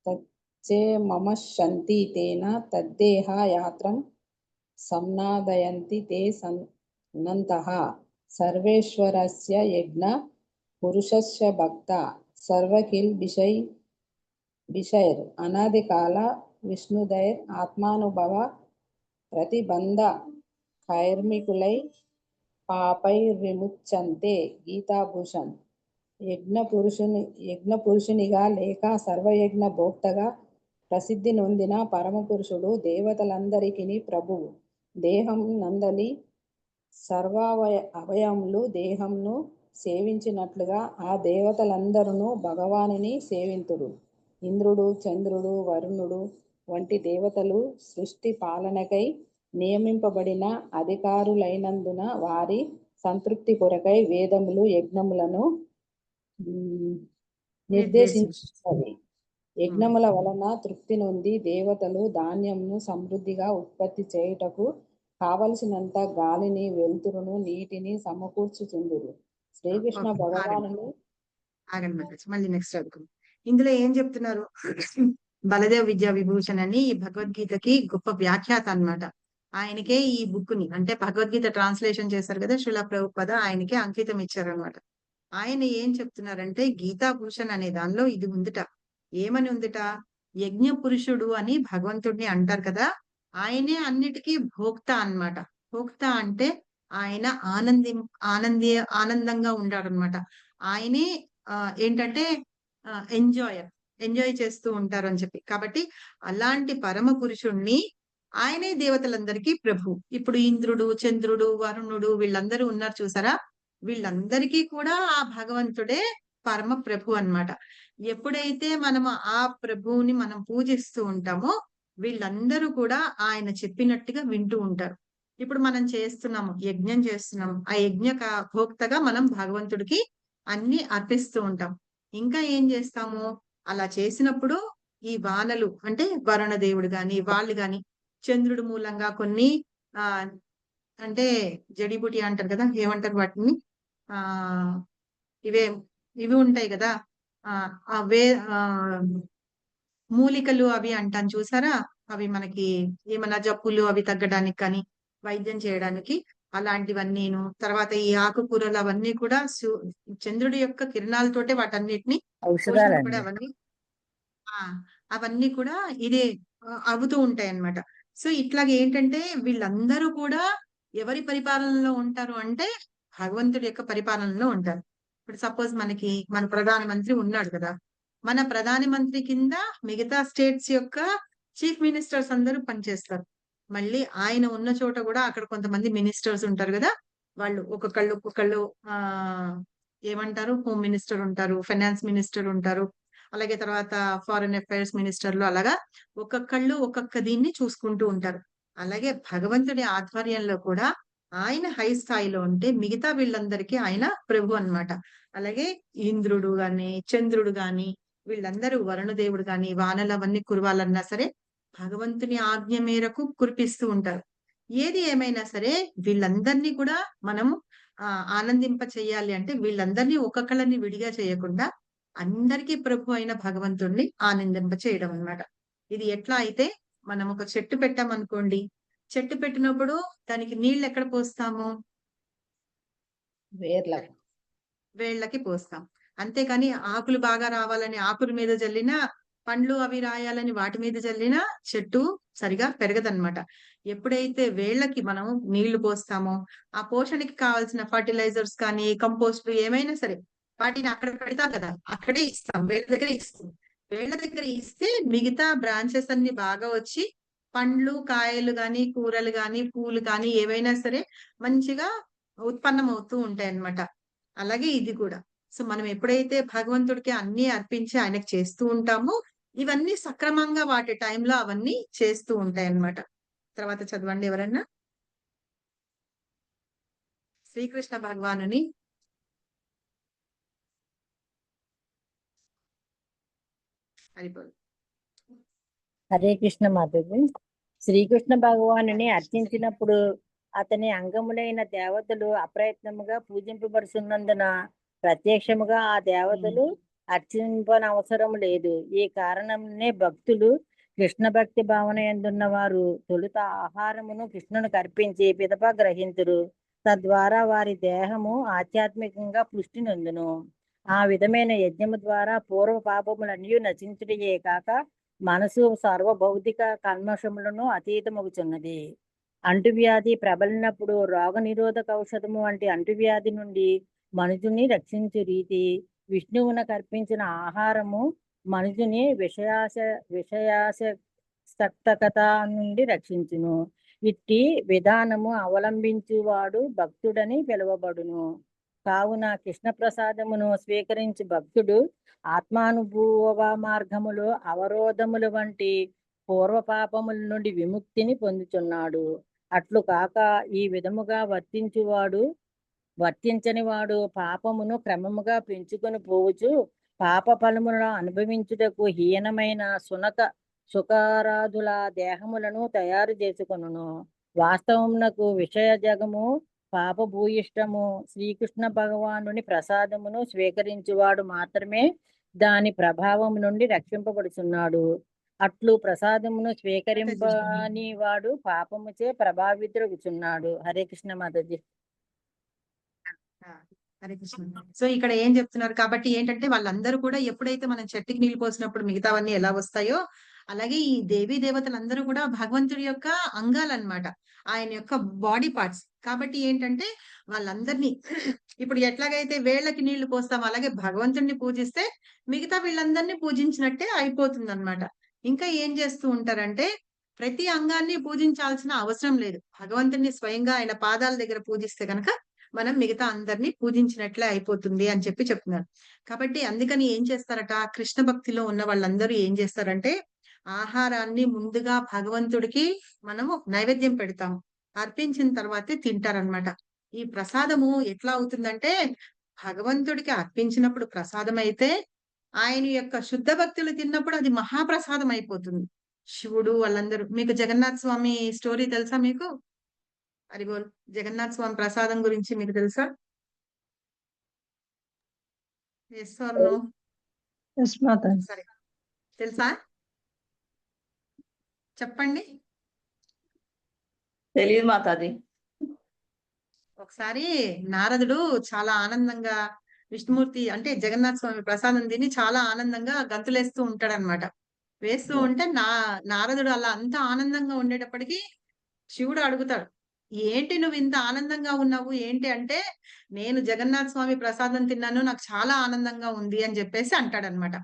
తచ్చేమమశంతి తేన తద్దేహ యాత్రం సంనాదయంతి తే సన్నంతః సర్వేశ్వరస్య యజ్ఞ పురుషస్య భక్త సర్వకిల్ విషైర్ అనాది కాల విష్ణుదైర్ ఆత్మానుభవ ప్రతిబంధ కైర్మికులై పాపై విముచ్యంతే. గీతాభూషణ్. యజ్ఞ పురుషునిగా లేక సర్వయజ్ఞ భోక్తగా ప్రసిద్ధి నొందిన పరమపురుషుడు దేవతలందరికీ ప్రభువు. దేహం నందలి అవయములు దేహంను సేవించినట్లుగా ఆ దేవతలందరూ భగవానుని సేవింతుడు. ఇంద్రుడు, చంద్రుడు, వరుణుడు వంటి దేవతలు సృష్టి పాలనకై నియమింపబడిన అధికారులైనందున వారి సంతృప్తి కొరకై వేదములు యజ్ఞములను నిర్దేశించినవి. యజ్ఞముల వలన తృప్తి నొంది దేవతలు ధాన్యంను సమృద్ధిగా ఉత్పత్తి చేయుటకు కావలసినంత గాలిని, వెలుతురును, నీటిని సమకూర్చుచుందురు. శ్రీకృష్ణ భగవానుడు. మళ్ళీ నెక్స్ట్ చదువుకుందాం. ఇందులో ఏం చెప్తున్నారు? బలదేవ్ విద్యా విభూషణ్ అని ఈ భగవద్గీతకి గొప్ప వ్యాఖ్యాత అన్నమాట. ఆయనకే ఈ బుక్ ని అంటే భగవద్గీత ట్రాన్స్లేషన్ చేశారు కదా శ్రీల ప్రభుపాద, ఆయనకే అంకితం ఇచ్చారనమాట. ఆయన ఏం చెప్తున్నారంటే గీతాభూషణ్ అనే దానిలో ఇది ఉందిట. ఏమని ఉందిట? యజ్ఞ పురుషుడు అని భగవంతుడిని అంటారు కదా, ఆయనే అన్నిటికీ భోక్త అన్నమాట. భోక్త అంటే ఆయన ఆనందంగా ఉంటారనమాట. ఆయనే ఏంటంటే ఎంజాయ్ చేస్తూ ఉంటారు అని చెప్పి. కాబట్టి అలాంటి పరమ పురుషుణ్ణి ఆయనే దేవతలందరికీ ప్రభు. ఇప్పుడు ఇంద్రుడు, చంద్రుడు, వరుణుడు వీళ్ళందరూ ఉన్నారు చూసారా, వీళ్ళందరికీ కూడా ఆ భగవంతుడే పరమ ప్రభు అన్నమాట. ఎప్పుడైతే మనము ఆ ప్రభువుని మనం పూజిస్తూ ఉంటామో వీళ్ళందరూ కూడా ఆయన చెప్పినట్టుగా వింటూ ఉంటారు. ఇప్పుడు మనం చేస్తున్నాము, యజ్ఞం చేస్తున్నాము. ఆ యజ్ఞ భోక్తగా మనం భగవంతుడికి అన్ని అర్పిస్తూ ఉంటాం. ఇంకా ఏం చేస్తాము? అలా చేసినప్పుడు ఈ వానలు అంటే వరుణ దేవుడు గాని వాళ్ళు గాని చంద్రుడు మూలంగా కొన్ని అంటే జడిబుటి అంటారు కదా, ఏమంటారు వాటిని, ఇవి ఉంటాయి కదా, అవే మూలికలు అవి అంటాను చూసారా, అవి మనకి ఏమన్నా జబ్బులు అవి తగ్గడానికి కానీ వైద్యం చేయడానికి అలాంటివన్నీను. తర్వాత ఈ ఆకుకూరలు అవన్నీ కూడా చంద్రుడి యొక్క కిరణాలతోటే వాటన్నిటిని అవన్నీ కూడా ఇదే అవుతూ ఉంటాయి అన్నమాట. సో ఇట్లాగే ఏంటంటే వీళ్ళందరూ కూడా ఎవరి పరిపాలనలో ఉంటారు అంటే భగవంతుడి యొక్క పరిపాలనలో ఉంటారు. ఇప్పుడు సపోజ్ మనకి మన ప్రధానమంత్రి ఉన్నాడు కదా, మన ప్రధానమంత్రి కింద మిగతా స్టేట్స్ యొక్క చీఫ్ మినిస్టర్స్ అందరూ పనిచేస్తారు. మళ్ళీ ఆయన ఉన్న చోట కూడా అక్కడ కొంతమంది మినిస్టర్స్ ఉంటారు కదా, వాళ్ళు ఒక్కొక్కళ్ళు ఏమంటారు, హోమ్ మినిస్టర్ ఉంటారు, ఫైనాన్స్ మినిస్టర్ ఉంటారు, అలాగే తర్వాత ఫారిన్ అఫైర్స్ మినిస్టర్లు, అలాగా ఒక్కొక్కళ్ళు ఒక్కొక్క దీన్ని చూసుకుంటూ ఉంటారు. అలాగే భగవంతుడి ఆధ్వర్యంలో కూడా ఆయన హై స్థాయిలో ఉంటే మిగతా వీళ్ళందరికీ ఆయన ప్రభు అన్నమాట. అలాగే ఇంద్రుడు గాని చంద్రుడు గాని వీళ్ళందరూ వరుణదేవుడు గాని వానలు అవన్నీ కురవాలన్నా సరే భగవంతుని ఆజ్ఞ మేరకు కురిపిస్తూ ఉంటారు. ఏది ఏమైనా సరే వీళ్ళందరినీ కూడా మనము ఆనందింప చెయ్యాలి అంటే వీళ్ళందరినీ ఒక్కొక్కళ్ళని విడిగా చేయకుండా అందరికీ ప్రభు అయిన భగవంతుడిని ఆనందింప చేయడం అన్నమాట. ఇది ఎట్లా అయితే మనం ఒక చెట్టు పెట్టామనుకోండి, చెట్టు పెట్టినప్పుడు దానికి నీళ్ళు ఎక్కడ పోస్తాము? వేళ్ళకి పోస్తాం. అంతేకాని ఆకులు బాగా రావాలని ఆకుల మీద జల్లినా, పండ్లు అవి రాయాలని వాటి మీద జల్లినా చెట్టు సరిగా పెరగదనమాట. ఎప్పుడైతే వేళ్ళకి మనం నీళ్లు పోస్తామో, ఆ పోషణకి కావాల్సిన ఫర్టిలైజర్స్ కానీ, కంపోస్ట్ ఏమైనా సరే వాటిని అక్కడ పెడతాం కదా! అక్కడే ఇస్తాం. వేళ్ళ దగ్గరే ఇస్తాం. వేళ్ళ దగ్గర ఇస్తే మిగతా బ్రాంచెస్ అన్ని బాగా వచ్చి పండ్లు, కాయలు గాని, కూరలు గాని, పూలు కానీ ఏవైనా సరే మంచిగా ఉత్పన్నమవుతూ ఉంటాయన్నమాట. అలాగే ఇది కూడా. సో, మనం ఎప్పుడైతే భగవంతుడికి అన్నీ అర్పించి ఆయనకి చేస్తూ ఉంటామో, ఇవన్నీ సక్రమంగా వాటి టైంలో అవన్నీ చేస్తూ ఉంటాయన్నమాట. తర్వాత చదవండి ఎవరన్నా. శ్రీకృష్ణ భగవానుని హరిబోల్. హరే కృష్ణ మాతాజీ. శ్రీకృష్ణ భగవానుని అర్చించినప్పుడు అతని అంగములైన దేవతలు అప్రయత్నముగా పూజింపబడుతున్నందున ప్రత్యక్షముగా ఆ దేవతలు అర్చింపనవసరం లేదు. ఈ కారణంనే భక్తులు కృష్ణ భక్తి భావన ఎందున్న వారు తొలుత ఆహారమును కృష్ణునికి అర్పించి పిదప గ్రహింతురు. తద్వారా వారి దేహము ఆధ్యాత్మికంగా పుష్టి నొందును. ఆ విధమైన యజ్ఞము ద్వారా పూర్వ పాపములన్నీ నశించుటయే కాక మనసు సర్వభౌతిక కల్మషములను అతీతమగుచున్నది. అంటువ్యాధి ప్రబలినప్పుడు రోగ నిరోధక ఔషధము వంటి అంటువ్యాధి నుండి మనుజుని రక్షించు రీతి విష్ణువునకు అర్పించిన ఆహారము మనుజుని విషయాసక్తకత నుండి రక్షించును. ఇట్టి విధానము అవలంబించువాడు భక్తుడని పిలువబడును. కావున కృష్ణ ప్రసాదమును స్వీకరించి భక్తుడు ఆత్మానుభవ మార్గములో అవరోధముల వంటి పూర్వ పాపముల నుండి విముక్తిని పొందుచున్నాడు. అట్లు కాక ఈ విధముగా వర్తించని వాడు పాపమును క్రమముగా పెంచుకొని పోవచ్చు పాప ఫలములను అనుభవించుటకు హీనమైన సుఖరాదుల దేహములను తయారు చేసుకొనును. వాస్తవమునకు విషయ జగము పాపభూయిష్టము. శ్రీకృష్ణ భగవానుని ప్రసాదమును స్వీకరించువాడు మాత్రమే దాని ప్రభావం నుండి రక్షింపబడుచున్నాడు. అట్లు ప్రసాదమును స్వీకరింపని వాడు పాపముచే ప్రభావితుడుచున్నాడు. హరే కృష్ణ మాతాజీ. హరే కృష్ణ. సో ఇక్కడ ఏం చెప్తున్నారు కాబట్టి ఏంటంటే వాళ్ళందరూ కూడా ఎప్పుడైతే మనం చెట్టుకి నీళ్ళు పోసినప్పుడు మిగతావన్నీ ఎలా వస్తాయో అలాగే ఈ దేవీ దేవతలందరూ కూడా భగవంతుడి యొక్క అంగాలన్నమాట. ఆయన యొక్క బాడీ పార్ట్స్. కాబట్టి ఏంటంటే వాళ్ళందరినీ ఇప్పుడు ఎట్లాగైతే వేళ్ళకి నీళ్లు పోస్తాం అలాగే భగవంతుడిని పూజిస్తే మిగతా వీళ్ళందరినీ పూజించినట్టే అయిపోతుంది అన్నమాట. ఇంకా ఏం చేస్తూ ఉంటారంటే ప్రతి అంగాన్ని పూజించాల్సిన అవసరం లేదు. భగవంతుడిని స్వయంగా ఆయన పాదాల దగ్గర పూజిస్తే కనుక మనం మిగతా అందరినీ పూజించినట్లే అయిపోతుంది అని చెప్తున్నారు. కాబట్టి అందుకని ఏం చేస్తారట కృష్ణ భక్తిలో ఉన్న వాళ్ళందరూ ఏం చేస్తారంటే ఆహారాన్ని ముందుగా భగవంతుడికి మనము నైవేద్యం పెడతాము. అర్పించిన తర్వాతే తింటారనమాట. ఈ ప్రసాదము ఎట్లా అవుతుందంటే భగవంతుడికి అర్పించినప్పుడు ప్రసాదం అయితే ఆయన యొక్క శుద్ధ భక్తులు తిన్నప్పుడు అది మహాప్రసాదం అయిపోతుంది. శివుడు వాళ్ళందరూ. మీకు జగన్నాథ్ స్వామి స్టోరీ తెలుసా మీకు? హరిబోల్. జగన్నాథ్ స్వామి ప్రసాదం గురించి మీకు తెలుసా? Yes or no? సరే, తెలుసా? చెప్పండి. తెలియదు మాతాజీ. ఒకసారి నారదుడు చాలా ఆనందంగా విష్ణుమూర్తి అంటే జగన్నాథ స్వామి ప్రసాదం తిని చాలా ఆనందంగా గంతులేస్తూ ఉంటాడనమాట. వేస్తూ ఉంటే నారదుడు అలా అంత ఆనందంగా ఉండేటప్పటికి శివుడు అడుగుతాడు, ఏంటి నువ్వు ఇంత ఆనందంగా ఉన్నావు ఏంటి అంటే, నేను జగన్నాథ స్వామి ప్రసాదం తిన్నాను నాకు చాలా ఆనందంగా ఉంది అని చెప్పేసి అంటాడనమాట.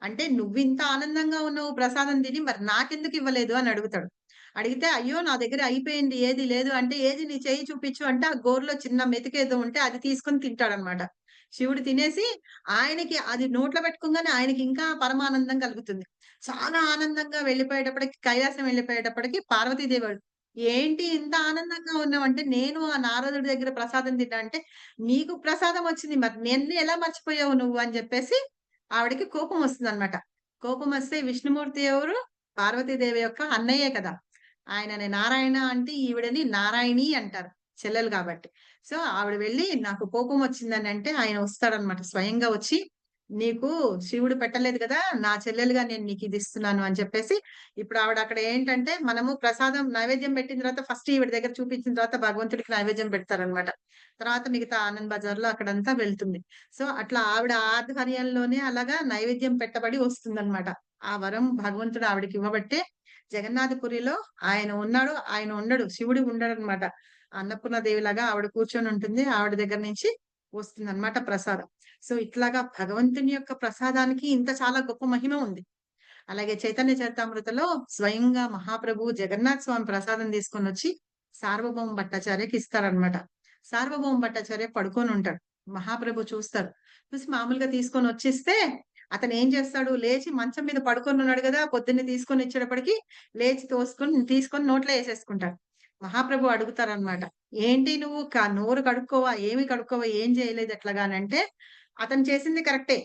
అంటే నువ్వు ఇంత ఆనందంగా ఉన్నావు ప్రసాదం తిని మరి నాకెందుకు ఇవ్వలేదు అని అడుగుతాడు. అడిగితే అయ్యో నా దగ్గర అయిపోయింది ఏది లేదు అంటే, ఏది నీ చెయ్యి చూపించు అంటే ఆ గోరులో చిన్న మెతుకేదో ఉంటే అది తీసుకొని తింటాడనమాట. శివుడు తినేసి ఆయనకి అది నోట్లో పెట్టుకోగానే ఆయనకి ఇంకా పరమానందం కలుగుతుంది. చాలా ఆనందంగా వెళ్ళిపోయేటప్పటికి కైలాసం వెళ్ళిపోయేటప్పటికి పార్వతీదేవి ఏంటి ఇంత ఆనందంగా ఉన్నావంటే, నేను ఆ నారదుడి దగ్గర ప్రసాదం తిన్నా అంటే, నీకు ప్రసాదం వచ్చింది మరి నన్ను ఎలా మర్చిపోయావు నువ్వు అని చెప్పేసి ఆవిడకి కోపం వస్తుందన్నమాట. కోపం వస్తే విష్ణుమూర్తి ఎవరు? పార్వతీదేవి యొక్క అన్నయ్యే కదా. ఆయనని నారాయణ అంటే ఈవిడని నారాయణి అంటారు, చెల్లెలు కాబట్టి. సో ఆవిడ వెళ్ళి నాకు కోపం వచ్చిందని అంటే ఆయన వస్తాడనమాట. స్వయంగా వచ్చి నీకు శివుడు పెట్టలేదు కదా, నా చెల్లెలుగా నేను నీకు ఇది ఇస్తున్నాను అని చెప్పేసి ఇప్పుడు ఆవిడ అక్కడ ఏంటంటే మనము ప్రసాదం నైవేద్యం పెట్టిన తర్వాత ఫస్ట్ ఈవిడ దగ్గర చూపించిన తర్వాత భగవంతుడికి నైవేద్యం పెడతారనమాట. తర్వాత మిగతా ఆనంద్ బజార్ లో అక్కడంతా వెళ్తుంది. సో అట్లా ఆవిడ ఆధ్వర్యంలోనే అలాగా నైవేద్యం పెట్టబడి వస్తుందన్నమాట. ఆ వరం భగవంతుడు ఆవిడకి ఇవ్వబట్టే జగన్నాథపురిలో ఆయన ఉన్నాడు, ఆయన ఉండడు, శివుడు ఉండడు అనమాట. అన్నపూర్ణ దేవి లాగా ఆవిడ కూర్చొని ఉంటుంది, ఆవిడ దగ్గర నుంచి వస్తుందన్నమాట ప్రసాదం. సో ఇట్లాగా భగవంతుని యొక్క ప్రసాదానికి ఇంత చాలా గొప్ప మహిమ ఉంది. అలాగే చైతన్య చరితామృతలో స్వయంగా మహాప్రభు జగన్నాథ్ స్వామి ప్రసాదం తీసుకొని వచ్చి సార్వభౌమ భట్టాచార్యకి ఇస్తారనమాట. సార్వభౌమ భట్టాచార్య పడుకొని ఉంటాడు, మహాప్రభు చూస్తారు. చూసి మామూలుగా తీసుకొని వచ్చిస్తే అతను ఏం చేస్తాడు, లేచి మంచం మీద పడుకొని ఉన్నాడు కదా, పొద్దున్నే తీసుకొని ఇచ్చేటప్పటికి లేచి తీసుకొని నోట్లో వేసేసుకుంటాడు. మహాప్రభు అడుగుతారనమాట, ఏంటి నువ్వు నోరు కడుక్కోవా, ఏమి కడుక్కోవా, ఏం చేయలేదు ఎట్లాగానంటే అతను చేసింది కరెక్టే.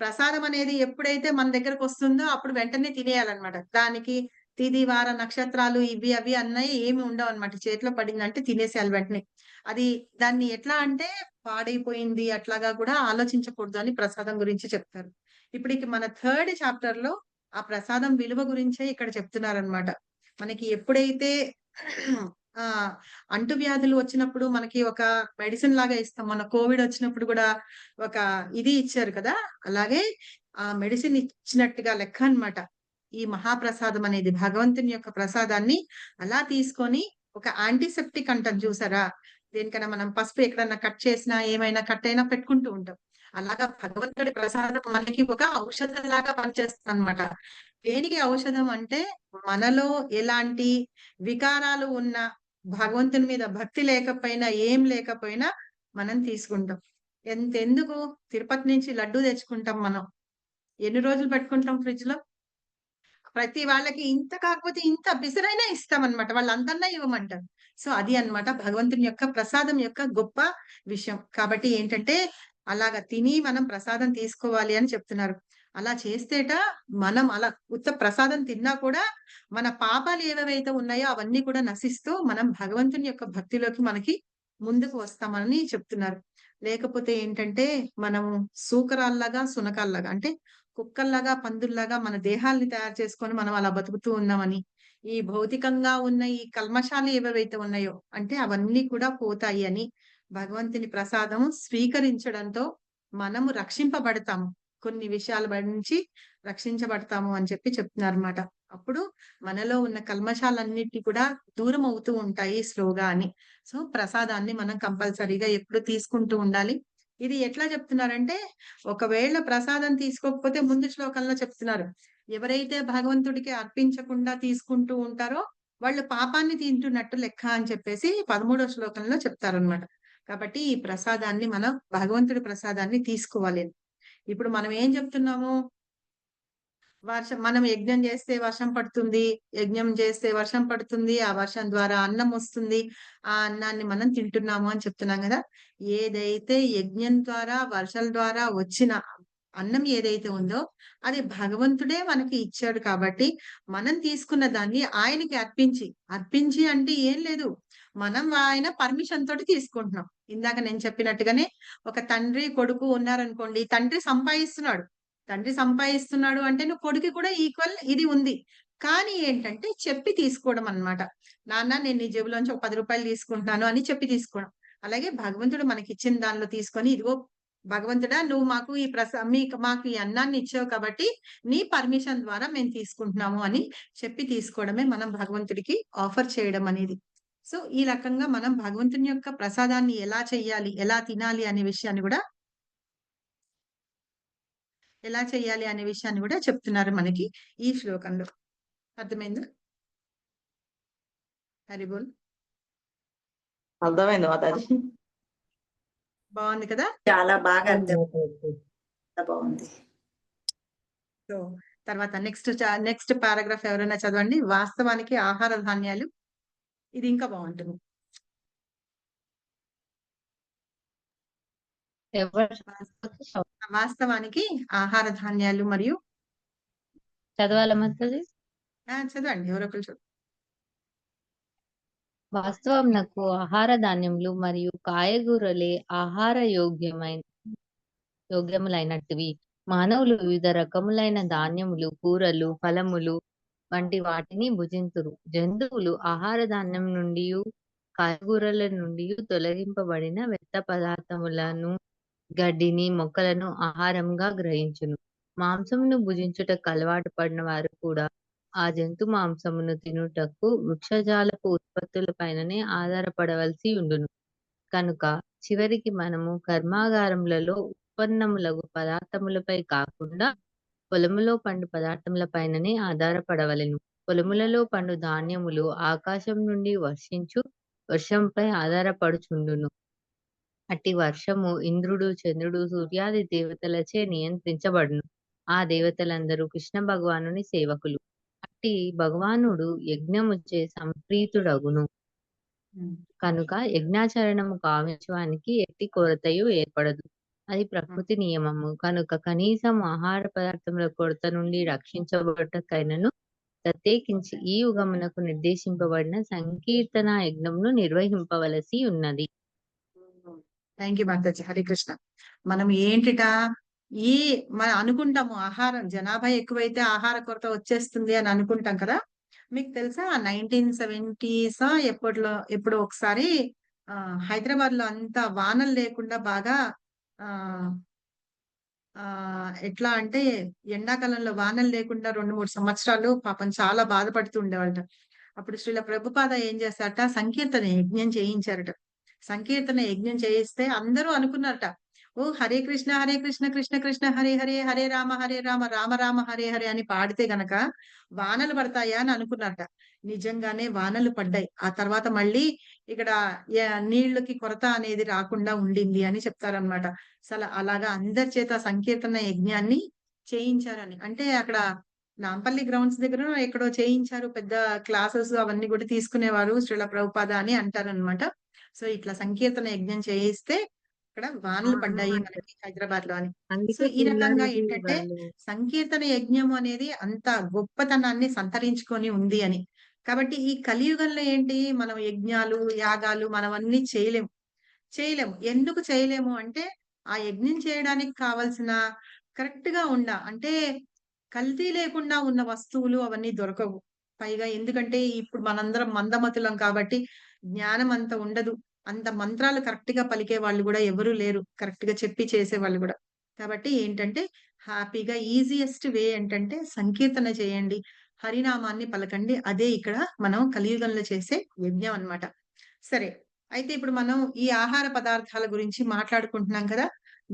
ప్రసాదం అనేది ఎప్పుడైతే మన దగ్గరకు వస్తుందో అప్పుడు వెంటనే తినేయాలన్నమాట. దానికి తిది వార నక్షత్రాలు ఇవి అవి అన్నవి ఏమి ఉండవు అనమాట. చేతిలో పడిందంటే తినేసేయాలి వెంటనే. అది దాన్ని ఎట్లా అంటే పాడైపోయింది అట్లాగా కూడా ఆలోచించకూడదు అని ప్రసాదం గురించి చెప్తారు. ఇప్పుడు మన థర్డ్ చాప్టర్ లో ఆ ప్రసాదం విలువ గురించే ఇక్కడ చెప్తున్నారనమాట. మనకి ఎప్పుడైతే ఆ అంటువ్యాధులు వచ్చినప్పుడు మనకి ఒక మెడిసిన్ లాగా ఇస్తాం. మన కోవిడ్ వచ్చినప్పుడు కూడా ఒక ఇది ఇచ్చారు కదా, అలాగే ఆ మెడిసిన్ ఇచ్చినట్టుగా లెక్క అన్నమాట. ఈ మహాప్రసాదం అనేది భగవంతుని యొక్క ప్రసాదాన్ని అలా తీసుకొని ఒక యాంటీసెప్టిక్ అంటాం చూసారా, దేనికైనా మనం పసుపు ఎక్కడన్నా కట్ చేసినా ఏమైనా కట్ అయినా పెట్టుకుంటూ ఉంటాం. అలాగా భగవంతుడి ప్రసాదం మనకి ఒక ఔషధం లాగా పనిచేస్తుంది అనమాట. దేనికి ఔషధం అంటే మనలో ఎలాంటి వికారాలు ఉన్నా, భగవంతుని మీద భక్తి లేకపోయినా, ఏం లేకపోయినా మనం తీసుకుంటాం. ఎంతెందుకు తిరుపతి నుంచి లడ్డు తెచ్చుకుంటాం మనం. ఎన్ని రోజులు పెట్టుకుంటాం ఫ్రిడ్జ్ లో? ప్రతి వాళ్ళకి ఇంత కాకపోతే ఇంత బిసరైనా ఇస్తామన్నమాట. వాళ్ళు అంతన్నా ఇవ్వమంటారు. సో అది అన్నమాట భగవంతుని యొక్క ప్రసాదం యొక్క గొప్ప విషయం. కాబట్టి ఏంటంటే అలాగా తిని మనం ప్రసాదం తీసుకోవాలి అని చెప్తున్నారు. అలా చేస్తేట మనం అలా ఉత్త ప్రసాదం తిన్నా కూడా మన పాపాలు ఏవేవైతే ఉన్నాయో అవన్నీ కూడా నశిస్తూ మనం భగవంతుని యొక్క భక్తిలోకి మనకి ముందుకు వస్తామని చెప్తున్నారు. లేకపోతే ఏంటంటే మనం సూకరాల్లాగా సునకాల్లాగా అంటే కుక్కల్లాగా పందుల్లాగా మన దేహాల్ని తయారు చేసుకొని మనం అలా బతుకుతూ ఉన్నామని, ఈ భౌతికంగా ఉన్న ఈ కల్మషాలు ఏవేవైతే ఉన్నాయో అంటే అవన్నీ కూడా పోతాయి అని, భగవంతుని ప్రసాదం స్వీకరించడంతో మనము రక్షింపబడతాము, కొన్ని విషయాల నుంచి రక్షించబడతాము అని చెప్పి చెప్తున్నారు అన్నమాట. అప్పుడు మనలో ఉన్న కల్మషాలన్నిటి కూడా దూరం అవుతూ ఉంటాయి స్లోగా అని. సో ప్రసాదాన్ని మనం కంపల్సరీగా ఎప్పుడు తీసుకుంటూ ఉండాలి. ఇది ఎట్లా చెప్తున్నారంటే ఒకవేళ ప్రసాదం తీసుకోకపోతే ముందు శ్లోకంలో చెప్తున్నారు, ఎవరైతే భగవంతుడికి అర్పించకుండా తీసుకుంటూ ఉంటారో వాళ్ళు పాపాన్ని తింటున్నట్టు లెక్క అని చెప్పేసి 13వ శ్లోకంలో చెప్తారనమాట. కాబట్టి ఈ ప్రసాదాన్ని మనం భగవంతుడి ప్రసాదాన్ని తీసుకోవాలి. ఇప్పుడు మనం ఏం చెప్తున్నాము, మనం యజ్ఞం చేస్తే వర్షం పడుతుంది, యజ్ఞం చేస్తే వర్షం పడుతుంది, ఆ వర్షం ద్వారా అన్నం వస్తుంది, ఆ అన్నాన్ని మనం తింటున్నాము అని చెప్తున్నాం కదా. ఏదైతే యజ్ఞం ద్వారా వర్షాల ద్వారా వచ్చిన అన్నం ఏదైతే ఉందో అది భగవంతుడే మనకి ఇచ్చాడు. కాబట్టి మనం తీసుకున్న దాన్ని ఆయనకి అర్పించి అంటే ఏం లేదు, మనం ఆయన పర్మిషన్ తోటి తీసుకుంటున్నాం. ఇందాక నేను చెప్పినట్టుగానే ఒక తండ్రి కొడుకు ఉన్నారనుకోండి, తండ్రి సంపాదిస్తున్నాడు అంటే నువ్వు కొడుకు కూడా ఈక్వల్ ఇది ఉంది. కానీ ఏంటంటే చెప్పి తీసుకోవడం అన్నమాట. నాన్న నేను నీ జేబులోంచి ఒక 10 రూపాయలు తీసుకుంటాను అని చెప్పి తీసుకోవడం. అలాగే భగవంతుడు మనకిచ్చిన దానిలో తీసుకొని, ఇదిగో భగవంతుడా నువ్వు మాకు మాకు ఈ అన్నాన్ని ఇచ్చావు కాబట్టి నీ పర్మిషన్ ద్వారా మేము తీసుకుంటున్నాము అని చెప్పి తీసుకోవడమే మనం భగవంతుడికి ఆఫర్ చేయడం అనేది. సో ఈ రకంగా మనం భగవంతుని యొక్క ప్రసాదాన్ని ఎలా చెయ్యాలి, ఎలా తినాలి అనే విషయాన్ని కూడా చెప్తున్నారు మనకి ఈ శ్లోకంలో. అర్థమైందా? హరిబోల్. అర్థమైంది మాతాజీ. బాగుంది కదా, చాలా బాగా అర్థం బాగుంది. సో తర్వాత నెక్స్ట్ పారాగ్రాఫ్ ఎవరైనా చదవండి. వాస్తవానికి ఆహార ధాన్యాలు, ఇది ఇంకా బాగుంటుంది. వాస్తవానికి ఆహార ధాన్యాలు మరియు చదవాల మాతాజీ? చదవండి, ఎవరొకరు చదువు. వాస్తవం నాకు ఆహార ధాన్యములు మరియు కాయగూరలే ఆహార యోగ్యములైనటివి. మానవులు వివిధ రకములైన ధాన్యములు, కూరలు, ఫలములు వంటి వాటిని భుజింతురు. జంతువులు ఆహార ధాన్యం నుండియు, కాయగూరల నుండియు తొలగింపబడిన వ్యర్థ పదార్థములను, గడ్డిని, మొక్కలను ఆహారంగా గ్రహించును. మాంసమును భుజించుటకు అలవాటు పడిన వారు కూడా ఆ జంతు మాంసమును తినుటకు వృక్షజాలపు ఉత్పత్తులపైననే ఆధారపడవలసి ఉండును. కనుక చివరికి మనము కర్మాగారములలో ఉత్పన్నములగు పదార్థములపై కాకుండా పొలములో పండు పదార్థములపైననే ఆధారపడవలెను. పొలములలో పండు ధాన్యములు ఆకాశం నుండి వర్షించు వర్షంపై ఆధారపడుచుండును. అట్టి వర్షము ఇంద్రుడు, చంద్రుడు, సూర్యాది దేవతలచే నియంత్రించబడును. ఆ దేవతలందరూ కృష్ణ భగవానుని సేవకులు. అట్టి భగవానుడు యజ్ఞముచే సంప్రీతుడగును. కనుక యజ్ఞాచరణము కావించడానికి ఎట్టి కొరతయు ఏర్పడదు. అది ప్రకృతి నియమము. కనుక కనీసం ఆహార పదార్థముల కొరత నుండి రక్షించబడటకైనను ప్రత్యేకించి ఈ యుగమునకు నిర్దేశింపబడిన సంకీర్తన యజ్ఞమును నిర్వహింపవలసి ఉన్నది. థ్యాంక్ యూ మాతాజీ. హరే కృష్ణ. మనం ఏంటిట మనం అనుకుంటాము ఆహారం జనాభా ఎక్కువైతే ఆహార కొరత వచ్చేస్తుంది అని అనుకుంటాం కదా. మీకు తెలుసా 1970s ఎప్పుడో ఒకసారి హైదరాబాద్ లో అంతా వానలు లేకుండా బాగా ఎట్లా అంటే ఎండాకాలంలో వానలు లేకుండా 2-3 సంవత్సరాలు పాపం చాలా బాధపడుతూ ఉండేవాళ్ళట. అప్పుడు శ్రీల ప్రభుపాద ఏం చేశారట, సంకీర్తన యజ్ఞం చేయించారట. సంకీర్తన యజ్ఞం చేయిస్తే అందరూ అనుకున్నారట, ఓ హరే కృష్ణ కృష్ణ కృష్ణ హరే హరే, హరే రామ రామ రామ హరే హరే అని పాడితే గనక వానలు పడతాయా అని అనుకున్నారట. నిజంగానే వానలు పడ్డాయి. ఆ తర్వాత మళ్ళీ ఇక్కడ నీళ్ళకి కొరత అనేది రాకుండా ఉండింది అని చెప్తారనమాట. అసలు అలాగా అందరి చేత సంకీర్తన యజ్ఞాన్ని చేయించారని. అంటే అక్కడ నాంపల్లి గ్రౌండ్స్ దగ్గర ఎక్కడో చేయించారు. పెద్ద క్లాసెస్ అవన్నీ కూడా తీసుకునేవారు శ్రీల ప్రభుపాద అని అంటారనమాట. సో ఇట్లా సంకీర్తన యజ్ఞం చేయిస్తే ఇక్కడ వానలు పడ్డాయి మనకి హైదరాబాద్ లో అని. సో ఈ రకంగా ఏంటంటే సంకీర్తన యజ్ఞం అనేది అంత గొప్పతనాన్ని సంతరించుకొని ఉంది అని. కాబట్టి ఈ కలియుగంలో ఏంటి, మనం యజ్ఞాలు, యాగాలు మనం అన్ని చేయలేము. ఎందుకు చేయలేము అంటే ఆ యజ్ఞం చేయడానికి కావాల్సిన కరెక్ట్ గా అంటే కల్తీ లేకుండా ఉన్న వస్తువులు అవన్నీ దొరకవు. పైగా ఎందుకంటే ఇప్పుడు మనందరం మందమతులం కాబట్టి జ్ఞానం అంత ఉండదు. అంత మంత్రాలు కరెక్ట్ గా పలికే వాళ్ళు కూడా ఎవరు లేరు, కరెక్ట్ గా చెప్పి చేసే వాళ్ళు కూడా. కాబట్టి ఏంటంటే హ్యాపీగా ఈజియెస్ట్ వే ఏంటంటే సంకీర్తన చేయండి, హరినామాన్ని పలకండి. అదే ఇక్కడ మనం కలియుగంలో చేసే యజ్ఞం అన్నమాట. సరే, అయితే ఇప్పుడు మనం ఈ ఆహార పదార్థాల గురించి మాట్లాడుకుంటున్నాం కదా.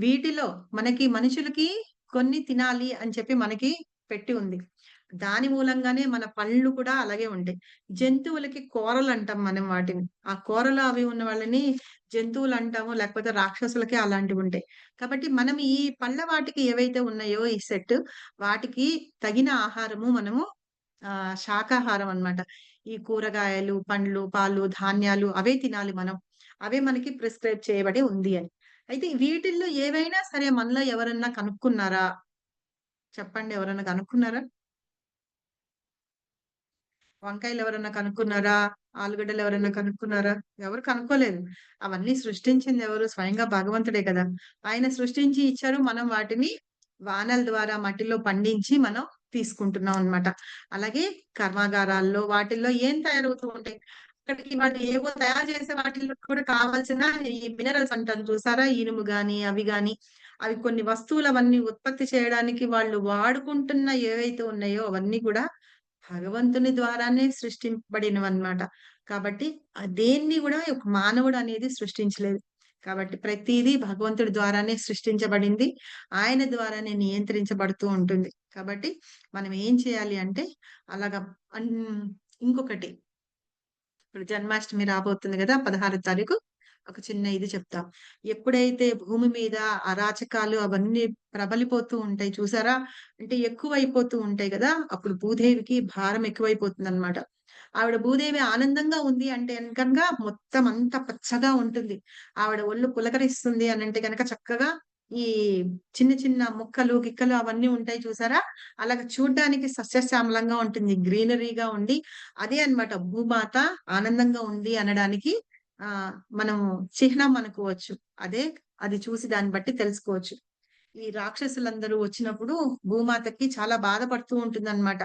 వీటిలో మనకి మనుషులకి కొన్ని తినాలి అని చెప్పి మనకి పెట్టి ఉంది. దాని మూలంగానే మన పళ్ళు కూడా అలాగే ఉంటాయి. జంతువులకి కూరలు అంటాం మనం వాటిని. ఆ కూరలు అవి ఉన్న వాళ్ళని జంతువులు అంటాము, లేకపోతే రాక్షసులకి అలాంటివి ఉంటాయి. కాబట్టి మనం ఈ పళ్ళ వాటికి ఏవైతే ఉన్నాయో ఈ సెట్, వాటికి తగిన ఆహారము మనము శాకాహారం అన్నమాట. ఈ కూరగాయలు, పండ్లు, పాలు, ధాన్యాలు అవే తినాలి మనం. అవే మనకి ప్రిస్క్రైబ్ చేయబడి ఉంది అని. అయితే వీటిల్లో ఏవైనా సరే మనలో ఎవరన్నా కనుక్కున్నారా? చెప్పండి, ఎవరన్నా కనుక్కున్నారా? వంకాయలు ఎవరన్నా కనుక్కున్నారా? ఆలుగడ్డలు ఎవరన్నా కనుక్కున్నారా? ఎవరు కనుక్కోలేదు. అవన్నీ సృష్టించింది ఎవరు? స్వయంగా భగవంతుడే కదా. ఆయన సృష్టించి ఇచ్చారు. మనం వాటిని వానల ద్వారా మట్టిలో పండించి మనం తీసుకుంటున్నాం అన్నమాట. అలాగే కర్మాగారాల్లో వాటిల్లో ఏం తయారవుతూ ఉంటాయి, అక్కడికి వాళ్ళు ఏవో తయారు చేసే వాటిల్లో కూడా కావాల్సిన ఈ మినరల్స్ అంటారు చూసారా, ఇనుము గాని అవి గాని, అవి కొన్ని వస్తువులు అవన్నీ ఉత్పత్తి చేయడానికి వాళ్ళు వాడుకుంటున్న ఏవైతే ఉన్నాయో అవన్నీ కూడా భగవంతుని ద్వారానే సృష్టింపబడినవన్నమాట. కాబట్టి దేన్ని కూడా ఒక మానవుడు అనేది సృష్టించలేదు. కాబట్టి ప్రతిదీ భగవంతుడి ద్వారానే సృష్టించబడింది. ఆయన ద్వారానే నియంత్రించబడుతూ ఉంటుంది. కాబట్టి మనం ఏం చేయాలి అంటే అలాగా ఇంకొకటి, ఇప్పుడు జన్మాష్టమి రాబోతుంది కదా 16వ తారీఖు. ఒక చిన్న ఇది చెప్తాం. ఎప్పుడైతే భూమి మీద అరాచకాలు అవన్నీ ప్రబలిపోతూ ఉంటాయి చూసారా, అంటే ఎక్కువైపోతూ ఉంటాయి కదా, అప్పుడు భూదేవికి భారం ఎక్కువైపోతుంది అనమాట. ఆవిడ భూదేవి ఆనందంగా ఉంది అంటే కనుక మొత్తం అంతా పచ్చగా ఉంటుంది. ఆవిడ ఒళ్ళు పులకరిస్తుంది అని అంటే కనుక చక్కగా ఈ చిన్న చిన్న ముక్కలు గిక్కలు అవన్నీ ఉంటాయి చూసారా, అలాగ చూడ్డానికి సస్యశ్యామలంగా ఉంటుంది, గ్రీనరీగా ఉండి. అదే అన్నమాట భూమాత ఆనందంగా ఉంది అనడానికి మనం చిహ్నం అనుకోవచ్చు. అది చూసి దాన్ని బట్టి తెలుసుకోవచ్చు. ఈ రాక్షసులందరూ వచ్చినప్పుడు భూమాతకి చాలా బాధపడుతూ ఉంటుందన్నమాట.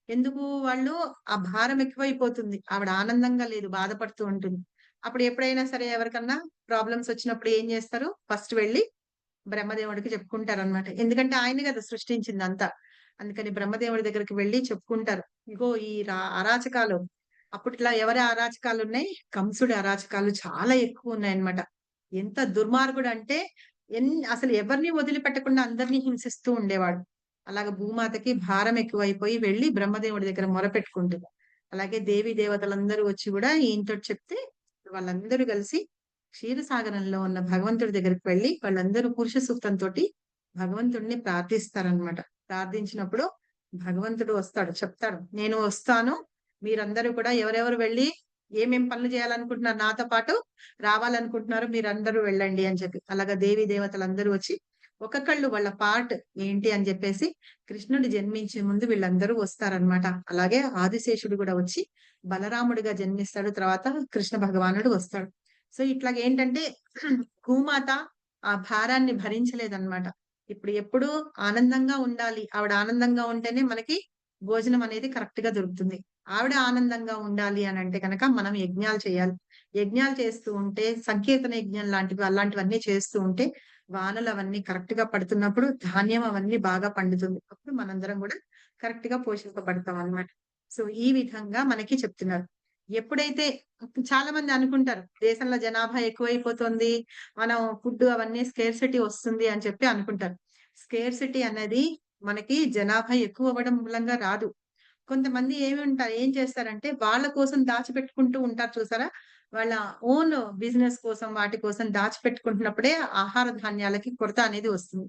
ఎందుకు వాళ్ళు ఆ భారం ఎక్కువైపోతుంది. ఆవిడ ఆనందంగా లేదు, బాధపడుతూ ఉంటుంది. అప్పుడు ఎప్పుడైనా సరే ఎవరికన్నా ప్రాబ్లమ్స్ వచ్చినప్పుడు ఏం చేస్తారు? ఫస్ట్ వెళ్లి బ్రహ్మదేవుడికి చెప్పుకుంటారన్నమాట. ఎందుకంటే ఆయన కదా సృష్టించిందంతా. అందుకని బ్రహ్మదేవుడి దగ్గరికి వెళ్లి చెప్పుకుంటారు. ఇగో ఈ అరాచకాలు, అప్పట్లో ఎవరి అరాచకాలున్నాయి? కంసుడి అరాచకాలు చాలా ఎక్కువున్నాయన్నమాట. ఎంత దుర్మార్గుడు అంటే అసలు ఎవరిని వదిలిపెట్టకుండా అందరినీ హింసిస్తూ ఉండేవాడు. అలాగ భూమాతకి భారం ఎక్కువైపోయి వెళ్లి బ్రహ్మదేవుడి దగ్గర మొరపెట్టుకుంటుంది. అలాగే దేవీ దేవతలందరూ వచ్చి కూడా ఈయనతోటి చెప్తే వాళ్ళందరూ కలిసి క్షీరసాగరంలో ఉన్న భగవంతుడి దగ్గరికి వెళ్లి వాళ్ళందరూ పురుష సూక్తంతోటి భగవంతుడిని ప్రార్థిస్తారనమాట. ప్రార్థించినప్పుడు భగవంతుడు వస్తాడు, చెప్తాడు, నేను వస్తాను, మీరందరూ కూడా ఎవరెవరు వెళ్ళి ఏమేం పనులు చేయాలనుకుంటున్నారు, నాతో పాటు రావాలనుకుంటున్నారు, మీరందరూ వెళ్ళండి అని చెప్పి. అలాగా దేవీ దేవతలందరూ వచ్చి ఒక్కొక్కళ్ళు వాళ్ళ పార్ట్ ఏంటి అని చెప్పేసి కృష్ణుడు జన్మించే ముందు వీళ్ళందరూ వస్తారనమాట. అలాగే ఆదిశేషుడు కూడా వచ్చి బలరాముడిగా జన్మిస్తాడు, తర్వాత కృష్ణ భగవానుడు వస్తాడు. సో ఇట్లాగ ఏంటంటే భూమాత ఆ భారాన్ని భరించలేదన్నమాట. ఇప్పుడు ఎప్పుడు ఆనందంగా ఉండాలి. ఆవిడ ఆనందంగా ఉంటేనే మనకి భోజనం అనేది కరెక్ట్ గా దొరుకుతుంది. ఆవిడ ఆనందంగా ఉండాలి అని అంటే కనుక మనం యజ్ఞాలు చేయాలి. యజ్ఞాలు చేస్తూ ఉంటే సంకీర్తన యజ్ఞం లాంటివి అలాంటివన్నీ చేస్తూ ఉంటే వానలు అవన్నీ కరెక్ట్ గా పడుతున్నప్పుడు ధాన్యం అవన్నీ బాగా పండుతుంది. అప్పుడు మనందరం కూడా కరెక్ట్ గా పోషింపబడతాం అన్నమాట. సో ఈ విధంగా మనకి చెప్తున్నారు. ఎప్పుడైతే చాలా మంది అనుకుంటారు దేశంలో జనాభా ఎక్కువైపోతుంది, మనం ఫుడ్ అవన్నీ స్కేర్సిటీ వస్తుంది అని చెప్పి అనుకుంటారు. స్కేర్సిటీ అనేది మనకి జనాభా ఎక్కువ అవ్వడం మూలంగా రాదు. కొంతమంది ఏం చేస్తారంటే వాళ్ళ కోసం దాచిపెట్టుకుంటూ ఉంటారు చూసారా? వాళ్ళ ఓన్ బిజినెస్ కోసం వాటి కోసం దాచిపెట్టుకుంటున్నప్పుడే ఆహార ధాన్యాలకి కొరత అనేది వస్తుంది.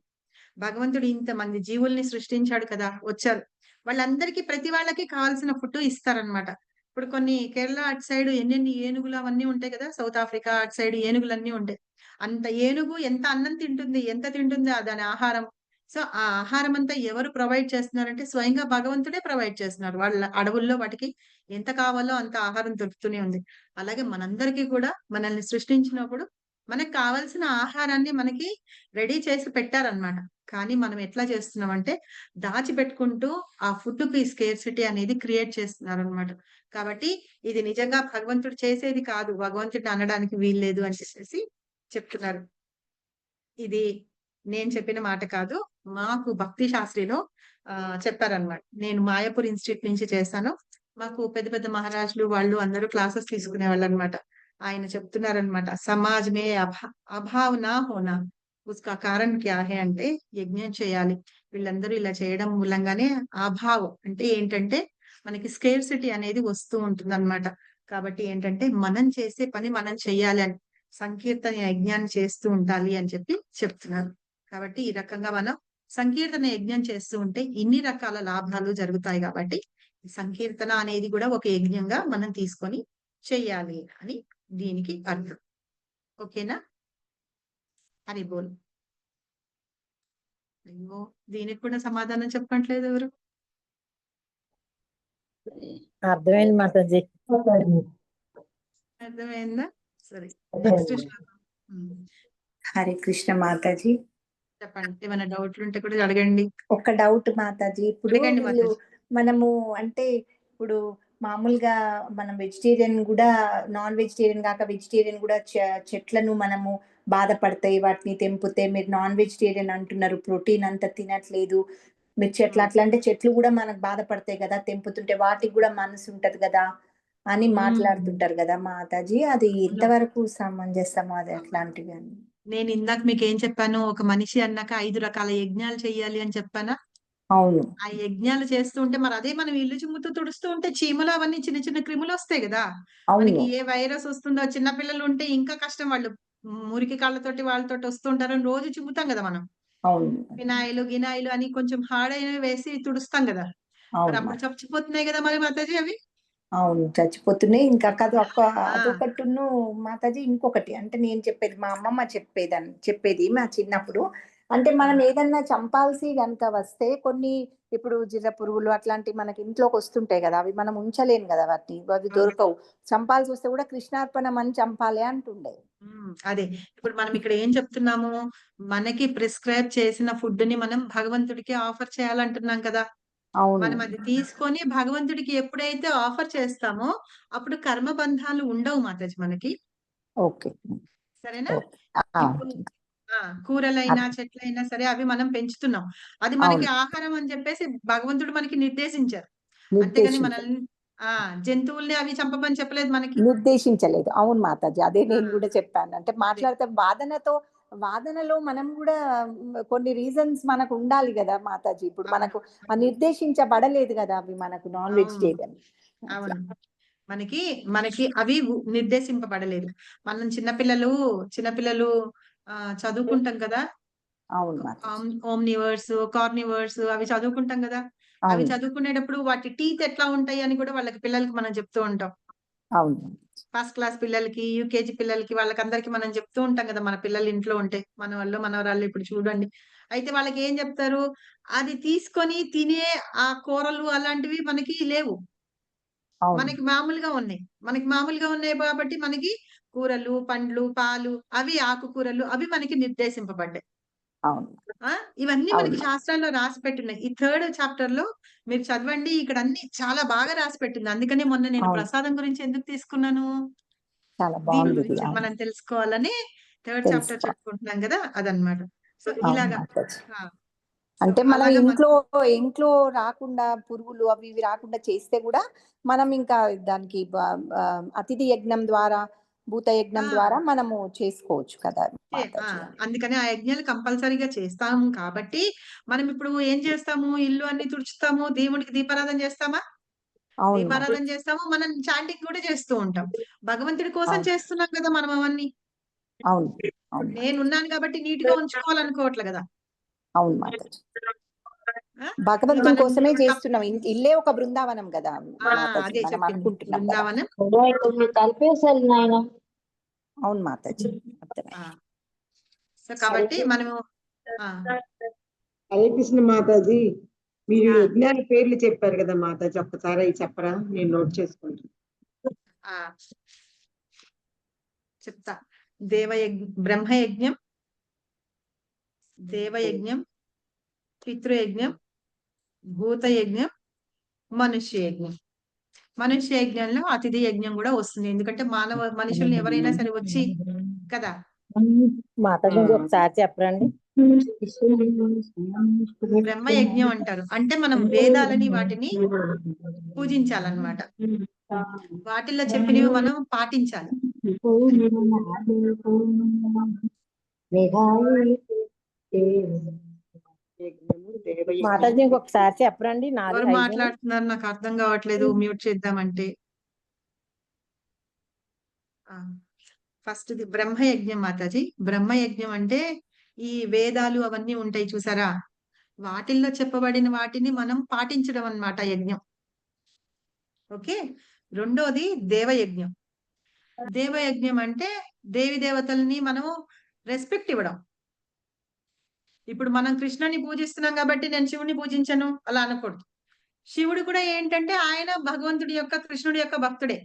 భగవంతుడు ఇంతమంది జీవుల్ని సృష్టించాడు కదా, వచ్చారు. వాళ్ళందరికీ ప్రతి వాళ్ళకి కావాల్సిన ఫుడ్ ఇస్తారనమాట. ఇప్పుడు కొన్ని కేరళ అటు సైడ్ ఎన్నెన్ని ఏనుగులు అవన్నీ ఉంటాయి కదా, సౌత్ ఆఫ్రికా అటు సైడ్ ఏనుగులన్నీ ఉంటాయి. అంత ఏనుగు ఎంత అన్నం తింటుంది, ఎంత తింటుంది దాని ఆహారం. సో ఆ ఆహారం అంతా ఎవరు ప్రొవైడ్ చేస్తున్నారంటే స్వయంగా భగవంతుడే ప్రొవైడ్ చేస్తున్నారు. వాళ్ళ అడవుల్లో వాటికి ఎంత కావాలో అంత ఆహారం దొరుకుతూనే ఉంది. అలాగే మనందరికీ కూడా మనల్ని సృష్టించినప్పుడు మనకు కావాల్సిన ఆహారాన్ని మనకి రెడీ చేసి పెట్టారనమాట. కానీ మనం ఎట్లా చేస్తున్నామంటే దాచిపెట్టుకుంటూ ఆ ఫుడ్ కి స్కేర్సిటీ అనేది క్రియేట్ చేస్తున్నారనమాట. కాబట్టి ఇది నిజంగా భగవంతుడు చేసేది కాదు, భగవంతుడిని అనడానికి వీల్లేదు అని చెప్పేసి చెప్తున్నారు. ఇది నేను చెప్పిన మాట కాదు, మాకు భక్తి శాస్త్రిలో చెప్పారనమాట. నేను మాయాపూర్ ఇన్స్టిట్యూట్ నుంచి చేశాను. మాకు పెద్ద పెద్ద మహారాజులు వాళ్ళు అందరూ క్లాసెస్ తీసుకునే వాళ్ళు అనమాట. ఆయన చెప్తున్నారనమాట, సమాజ్ మే అభావ్ నా హోనా ఉస్కా కారణ్ క్యా హే అంటే యజ్ఞం చేయాలి. వీళ్ళందరూ ఇలా చేయడం మూలంగానే అభావ్ అంటే ఏంటంటే మనకి స్కేర్సిటీ అనేది వస్తూ ఉంటుంది అనమాట. కాబట్టి ఏంటంటే మనం చేసే పని మనం చెయ్యాలి అని సంకీర్తన యజ్ఞాన్ని చేస్తూ ఉండాలి అని చెప్పి చెప్తున్నారు. కాబట్టి ఈ రకంగా మనం సంకీర్తన యజ్ఞం చేస్తూ ఉంటే ఇన్ని రకాల లాభాలు జరుగుతాయి. కాబట్టి సంకీర్తన అనేది కూడా ఒక యజ్ఞంగా మనం తీసుకొని చెయ్యాలి అని దీనికి అర్థం. ఓకేనా? హరి బోల్. అయ్యో, దీనికి కూడా సమాధానం చెప్పట్లేదు ఎవరు? అర్థమైంది మాతాజీ. అర్థమైందా? సరే, నెక్స్ట్ హరే కృష్ణ మాతాజీ. చెప్పండి, ఏమైనా డౌట్లు ఉంటే కూడా అడగండి. ఒక డౌట్ మాతాజీ, ఇప్పుడు మనము అంటే ఇప్పుడు మామూలుగా మనం వెజిటేరియన్ కూడా నాన్ వెజిటేరియన్ కాక వెజిటేరియన్ కూడా చెట్లను మనము బాధపడతాయి, వాటిని తెంపితే. మీరు నాన్ వెజిటేరియన్ అంటున్నారు, ప్రోటీన్ అంతా తినట్లేదు, మీరు చెట్లు అట్లా అంటే చెట్లు కూడా మనకు బాధపడతాయి కదా తెంపుతుంటే, వాటికి కూడా మనసు ఉంటది కదా అని మాట్లాడుతుంటారు కదా మాతాజీ. అది ఎంతవరకు సమంజసమో అది అట్లాంటివి అని. నేను ఇందాక మీకు ఏం చెప్పాను, ఒక మనిషి అన్నాక 5 రకాల యజ్ఞాలు చేయాలి అని చెప్పానా? అవును. ఆ యజ్ఞాలు చేస్తూ ఉంటే మరి అదే మనం ఇల్లు చిమ్ముతూ తుడుస్తూ ఉంటే చీమలు అవన్నీ చిన్న చిన్న క్రిములు వస్తాయి కదా. మనకి ఏ వైరస్ వస్తుందో, చిన్న పిల్లలు ఉంటే ఇంకా కష్టం, వాళ్ళు మురికి కాళ్ళతోటి వాళ్ళతోటి వస్తుంటారు. రోజు చిమ్ముతాం కదా మనం, ఫినాయిలు గినాయిలు అని కొంచెం హార్డ్ అయినవి వేసి తుడుస్తాం కదా, మరి అప్పుడు చచ్చిపోతున్నాయి కదా మరి మాతాజీ అవి. అవును, చచ్చిపోతున్నాయి. ఇంకా కాదు అదొకటి మాతాజీ. ఇంకొకటి అంటే నేను చెప్పేది, మా అమ్మమ్మ చెప్పేది మా చిన్నప్పుడు. అంటే మనం ఏదన్నా చంపాల్సి గనక వస్తే కొన్ని ఇప్పుడు జిర్ర పురుగులు అట్లాంటివి మనకి ఇంట్లోకి వస్తుంటాయి కదా, అవి మనం ఉంచలేము కదా, వాటిని అవి దొరకవు. చంపాల్సి వస్తే కూడా కృష్ణార్పణం అని చంపాలి అంటుండే. అదే ఇప్పుడు మనం ఇక్కడ ఏం చెప్తున్నాము, మనకి ప్రిస్క్రైబ్ చేసిన ఫుడ్ ని మనం భగవంతుడికి ఆఫర్ చేయాలంటున్నాం కదా. అవును. మనం అది తీసుకొని భగవంతుడికి ఎప్పుడైతే ఆఫర్ చేస్తామో అప్పుడు కర్మ బంధాలు ఉండవు మాతాజీ మనకి. ఓకే. సరేనా? ఓకే. ఆ, ఇప్పుడు కూరలైనా చెట్లైనా సరే అవి మనం పెంచుతున్నాం. అది మనకి ఆహారం అని చెప్పేసి భగవంతుడు మనకి నిర్దేశించారు. అంతేగాని మనల్ని జంతువుల్ని అవి చంపమని చెప్పలేదు మనకి. నిర్దేశించలేదు. అవును మాతాజీ, అదే నేను ఆ, కూడా చెప్పాను. అంటే మాట్లాడితే వాదనలో మనం కూడా కొన్ని రీజన్స్ మనకు ఉండాలి కదా మాతాజీ. ఇప్పుడు అవును మనకు నిర్దేశించబడలేదు కదా అవి మనకు నాన్ అవును వెజిటేరియన్. అవును మనకి మనకి అవి నిర్దేశింపబడలేదు. మనం చిన్నపిల్లలు చదువుకుంటాం కదా. అవును మాతాజీ. ఓమ్నివర్స్, కార్నివర్స్ అవి చదువుకుంటాం కదా. అవి అవును చదువుకునేటప్పుడు వాటి టీత్ ఎట్లా ఉంటాయి అని కూడా పిల్లలకి మనం చెప్తూ ఉంటాం. అవును ఫస్ట్ క్లాస్ పిల్లలకి, యూకేజీ పిల్లలకి, వాళ్ళకందరికి మనం చెప్తూ ఉంటాం కదా. మన పిల్లలు ఇంట్లో ఉంటే మనవరాళ్ళు ఇప్పుడు చూడండి. అయితే వాళ్ళకి ఏం చెప్తారు, అది తీసుకొని తినే ఆ కూరలు అలాంటివి మనకి లేవు. అవును మనకి మామూలుగా ఉన్నాయి కాబట్టి మనకి కూరలు, పండ్లు, పాలు, అవి ఆకుకూరలు అవి మనకి నిర్దేశింపబడ్డాయి. అవును ఇవన్నీ మనకి అవును శాస్త్రాల్లో రాసి పెట్టున్నాయి. ఈ 3rd చాప్టర్ లో మీరు చదవండి. ఇక్కడ అన్ని చాలా బాగా రాసి పెట్టింది. అందుకనే మొన్న నేను అవును. ప్రసాదం గురించి ఎందుకు తీసుకున్నాను, చాలా దీని బాగుంది ఇది. గురించి అవును, మనం తెలుసుకోవాలని 3rd చాప్టర్ తెలుసుకో. చెప్పుకుంటున్నాం కదా, అదనమాట. సో అవును ఇలాగా మాతాజీ. సో అంటే మన అలాగా ఇంట్లో రాకుండా పురుగులు అవి ఇవి రాకుండా చేస్తే కూడా మనం ఇంకా దానికి అతిథి యజ్ఞం ద్వారా, భూత యజ్ఞం ద్వారా మనము చేసుకోవచ్చు కదా మాతాజీ. అందుకని ఆ యజ్ఞాలు కంపల్సరీగా చేస్తాము కాబట్టి మనం ఇప్పుడు ఏం చేస్తాము, ఇల్లు అన్ని తుడుచుతాము, దేవుడికి దీపారాధన చేస్తామా, అవును దీపారాధన చేస్తాము, మనం చాంటింగ్ కూడా చేస్తూ ఉంటాం. భగవంతుడి కోసం అవును చేస్తున్నాం కదా మనం అవన్నీ. అవును అవును నేనున్నాను కాబట్టి నీట్ గా ఉంచుకోవాలనుకోవట్లే కదా. అవును మాతాజీ. ఆ? భగవంతుని మనం కోసమే చేస్తున్నాం. ఇల్లే ఒక బృందావనం కదా మాతాజీ, అదే మనం చెప్పింది అనుకుంటున్నాం కదా. బృందావనం. కలిపేసారు నాయన. అవును మాతాజీ, అర్థమే. సో కాబట్టి మనము హరే కృష్ణ మాతాజీ, మీరు యజ్ఞాల పేర్లు చెప్పారు కదా మాతాజీ, ఒక్కసారి అవి చెప్పరా, నేను నోట్ చేసుకుంటాను. చెప్తా. బ్రహ్మయజ్ఞం, దేవయజ్ఞం, పితృయజ్ఞం, భూతయజ్ఞం, మనుష్య యజ్ఞం. మనుష్య యజ్ఞంలో అతిథి యజ్ఞం కూడా వస్తుంది. ఎందుకంటే మనుషుల్ని ఎవరైనా సరే వచ్చి కదా. మాతాజీ ఒకసారి చెప్పరండి. బ్రహ్మ యజ్ఞం అంటారు. అంటే మనం వేదాలని వాటిని పూజించాలన్నమాట. వాటిల్లో చెప్పినవి మనం పాటించాలి. మాతాజీ ఒకసారి చెప్పరండి. ఎవరు మాట్లాడుతున్నారు నాకు అర్థం కావట్లేదు. మ్యూట్ చేద్దామంటే ఫస్ట్ ది బ్రహ్మయజ్ఞం మాతాజీ. బ్రహ్మయజ్ఞం అంటే ఈ వేదాలు అవన్నీ ఉంటాయి చూసారా, వాటిల్లో చెప్పబడిన వాటిని మనం పాటించడం అన్నమాట యజ్ఞం. ఓకే. రెండోది దేవయజ్ఞం. దేవయజ్ఞం అంటే దేవి దేవతల్ని మనము రెస్పెక్ట్ ఇవ్వడం. ఇప్పుడు మనం కృష్ణుని పూజిస్తున్నాం కాబట్టి నేను శివుని పూజించను అలా అనకూడదు. శివుడు కూడా ఏంటంటే ఆయన భగవంతుడి యొక్క, కృష్ణుడి యొక్క భక్తుడే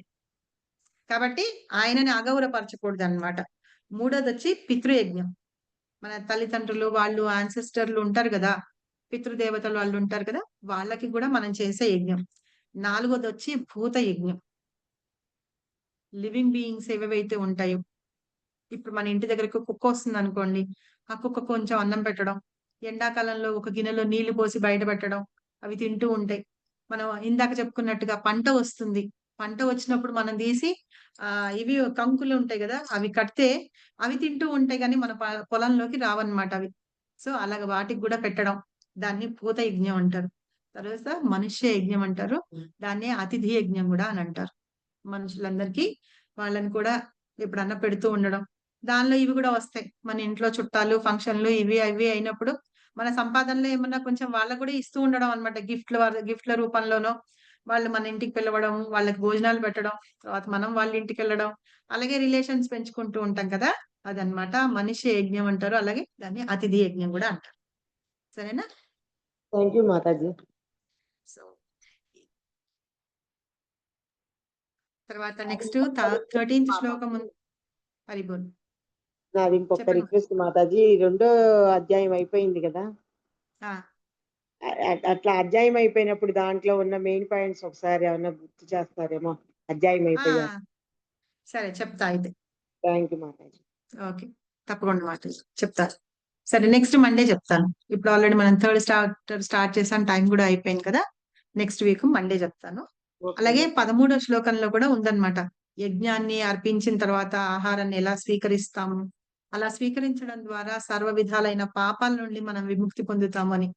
కాబట్టి ఆయనని అగౌరవపరచకూడదు అన్నమాట. మూడోది వచ్చి పితృయజ్ఞం. మన తల్లిదండ్రులు వాళ్ళు ఆన్సెస్టర్లు ఉంటారు కదా, పితృదేవతలు వాళ్ళు ఉంటారు కదా, వాళ్ళకి కూడా మనం చేసే యజ్ఞం. నాలుగోది వచ్చి భూత యజ్ఞం. లివింగ్ బీయింగ్స్ ఏవైతే ఉంటాయో, ఇప్పుడు మన ఇంటి దగ్గరకు కుక్క వస్తుంది అనుకోండి, ఆ కుక్క కొంచెం అన్నం పెట్టడం, ఎండాకాలంలో ఒక గిన్నెలో నీళ్లు పోసి బయట పెట్టడం, అవి తింటూ ఉంటాయి. మనం ఇందాక చెప్పుకున్నట్టుగా పంట వస్తుంది, పంట వచ్చినప్పుడు మనం తీసి ఇవి కంకులు ఉంటాయి కదా, అవి కడితే అవి తింటూ ఉంటాయి కానీ మన పొలంలోకి రావన్నమాట అవి. సో అలాగ వాటికి కూడా పెట్టడం, దాన్ని భూత యజ్ఞం అంటారు. తర్వాత మనుష్య యజ్ఞం అంటారు, దాన్ని అతిథి యజ్ఞం కూడా అని అంటారు. మనుషులందరికీ వాళ్ళని కూడా ఎప్పుడన్నా పెడుతూ ఉండడం, దానిలో ఇవి కూడా వస్తాయి. మన ఇంట్లో చుట్టాలు, ఫంక్షన్లు ఇవి అవి అయినప్పుడు మన సంపాదనలో ఏమన్నా కొంచెం వాళ్ళకు కూడా ఇస్తూ ఉండడం అన్నమాట. గిఫ్ట్ల రూపంలోనో వాళ్ళు మన ఇంటికి పిలవడం, వాళ్ళకి భోజనాలు పెట్టడం, తర్వాత మనం వాళ్ళ ఇంటికి వెళ్ళడం, అలాగే రిలేషన్స్ పెంచుకుంటూ ఉంటాం కదా, అదనమాట మనిషి యజ్ఞం అంటారు. అలాగే దాన్ని అతిథి యజ్ఞం కూడా అంటారు. సరేనా? Thank you Mataji. సో తర్వాత నెక్స్ట్ 13th శ్లోకం హరిబోల్. నాది ఇంకొక చెప్పండి. రిక్వెస్ట్ మాతాజీ, రెండో అధ్యాయం అయిపోయింది కదా, ఆ, అట్లా అధ్యాయం అయిపోయినప్పుడు దాంట్లో ఉన్న మెయిన్ పాయింట్స్ ఒకసారి ఏమన్నా గుర్తు చేస్తారేమో అధ్యాయం ఆ, అయిపోయాక. సరే చెప్తా అయితే. Thank you Mataji. ఓకే, తప్పకుండా మాట్లాడు చెప్తాను. సరే, నెక్స్ట్ మండే చెప్తాను. ఇప్పుడు ఆల్రెడీ మనం థర్డ్ స్టార్ట్ చేసాం, టైం కూడా అయిపోయింది కదా. నెక్స్ట్ వీక్ మండే చెప్తాను. ఓకే అలాగే మాతాజీ. 13వ శ్లోకంలో కూడా ఉందన్నమాట, యజ్ఞాన్ని అర్పించిన తర్వాత ఆహారాన్ని ఎలా స్వీకరిస్తాము, అలా స్వీకరించడం ద్వారా సర్వ విధాలైన పాపాల నుండి మనం విముక్తి పొందుతాము అని,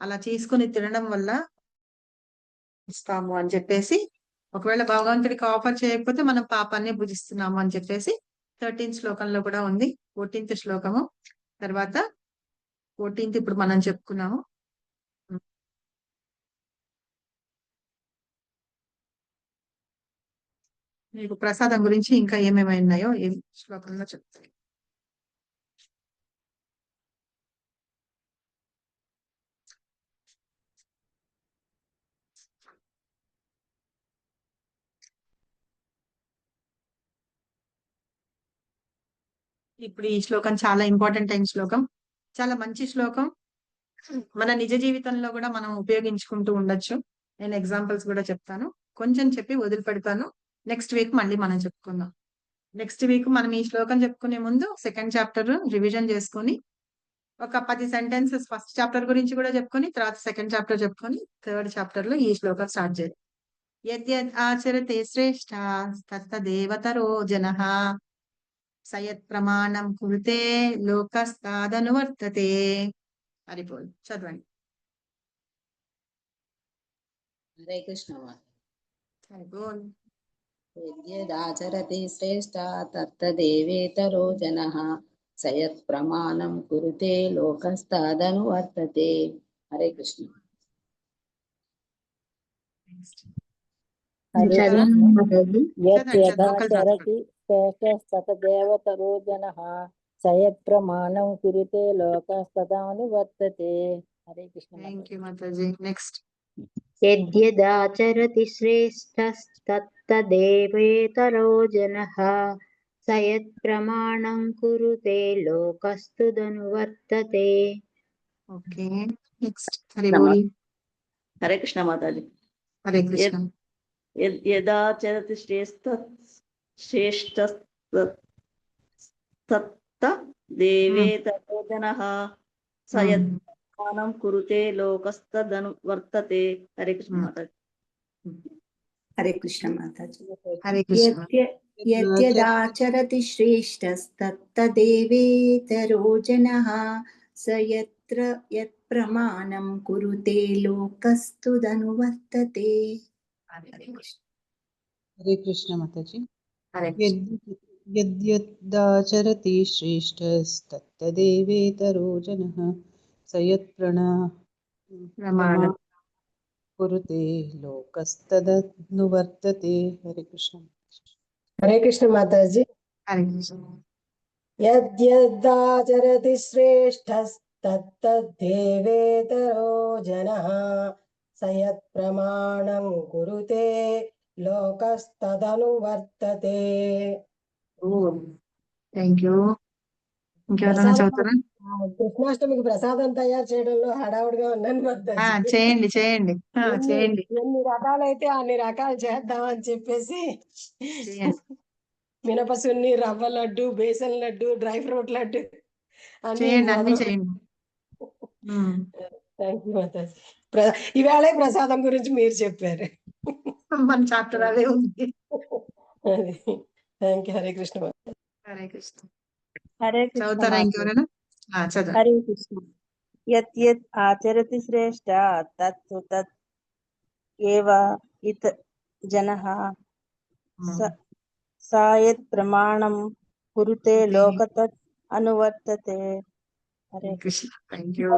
అలా చేసుకుని తినడం వల్ల ఇస్తాము అని చెప్పేసి, ఒకవేళ భగవంతుడికి ఆఫర్ చేయకపోతే మనం పాపాన్ని భుజిస్తున్నాము అని చెప్పేసి 13th శ్లోకంలో కూడా ఉంది. 14th శ్లోకము తర్వాత 14th ఇప్పుడు మనం చెప్పుకున్నాము. మీకు ప్రసాదం గురించి ఇంకా ఏమేమి ఉన్నాయో ఏ శ్లోకంలో చెప్తాను. ఇప్పుడు ఈ శ్లోకం చాలా ఇంపార్టెంట్ అయిన శ్లోకం, చాలా మంచి శ్లోకం. మన నిజ జీవితంలో కూడా మనం ఉపయోగించుకుంటూ ఉండొచ్చు. నేను ఎగ్జాంపుల్స్ కూడా చెప్తాను, కొంచెం చెప్పి వదిలిపెడతాను. నెక్స్ట్ వీక్ మళ్ళీ మనం చెప్పుకుందాం. నెక్స్ట్ వీక్ మనం ఈ శ్లోకం చెప్పుకునే ముందు సెకండ్ చాప్టర్ రివిజన్ చేసుకొని ఒక 10 సెంటెన్సెస్ ఫస్ట్ చాప్టర్ గురించి కూడా చెప్పుకొని, తర్వాత సెకండ్ చాప్టర్ చెప్పుకొని, థర్డ్ చాప్టర్ లో ఈ శ్లోకం స్టార్ట్ చేయాలి. యద్యద్ ఆచరతే శ్రేష్ఠ తత్తదేవతరో జనః సయత్ ప్రమాణం కురుతే లోకస్తాదనువర్తతే. హరిపోల్ చదవండి. హరే కృష్ణ మాత. హరిపోల్. యద్యదాచరతి శ్రేష్ఠ తత్తదేవేతరో జనః సయత్ ప్రమాణం కురుతే లోకస్తాదను వర్తతే. హరే కృష్ణ. హరే చదవండి. యద్యదాచరతి శ్రేష్ఠస్తతదేవతరో జనః సయత్ ప్రమాణం కురుతే లోకస్తదానువర్తతే. హరే కృష్ణ. థ్యాంక్ యూ మాతాజీ. నెక్స్ట్. యద్యదాచరతి శ్రేష్ఠస్తత్తదేవేతరో జనః సయత్ ప్రమాణం కురుతే లోకస్తుదనువర్తతే. Okay, next. హరిబోల్. హరే కృష్ణ మాతాజీ. హరే కృష్ణ. యదాచరతి శ్రేష్ఠస్తత్త దేవేతరో జనః సయత్ ప్రమాణం కురుతే లోకస్తదను వర్తతే. హరే కృష్ణ మాతాజీ. హరే కృష్ణ మాతాజీ. హరే కృష్ణ. యద్యదాచరతి శ్రేష్ఠస్తత్తదేవేతరో జనః స యత్ర యత్ప్రమాణం కురుతే లోకస్తుదనువర్తతే. హరే కృష్ణ. హరే కృష్ణ మాతాజీ. హరే కృష్ణ. యద్యదాచరతి శ్రేష్ఠస్తత్తదేవేతరో జనః సయత్ ప్రమాణం కురుతే లోకస్తదనువర్తతే. హరే కృష్ణ. హరే కృష్ణ మాతాజీ. హరే కృష్ణ. యద్యదాచరతి శ్రేష్ఠస్తత్తదేవేతరో జనః సయత్ ప్రమాణం కురుతే లోకస్తదనువర్తతే. Thank you. ఇంకెవరైనా చదువుతారా? కృష్ణాష్టమికి ప్రసాదం తయారు చేయడంలో హడావుడిగా ఉన్నాను మాతాజీ. చేయండి చేయండి చేయండి. ఎన్ని రకాలైతే అన్ని రకాలు చేద్దామని చెప్పేసి మినపసున్ని, రవ్వ లడ్డు, బేసన్ లడ్డు, డ్రై ఫ్రూట్ లడ్డు చేయండి, అన్ని చేయండి. థ్యాంక్ యూ మాతాజీ. ఇవాళే ప్రసాదం గురించి మీరు చెప్పారు. మన చాప్టర్ అదే ఉంది. Thank you. హరే కృష్ణ. హరే కృష్ణ. హరే కృష్ణ. చదువుతారా ఇంకెవరైనా? చదవండి. హరే కృష్ణ. యత్ యత్ ఆచరతి శ్రేష్ఠ తత్ తత్ ఏవ ఇత జనః సా యత్ ప్రమాణం కురుతే లోకతత్ అనువర్తతే. హరే కృష్ణ. Thank you.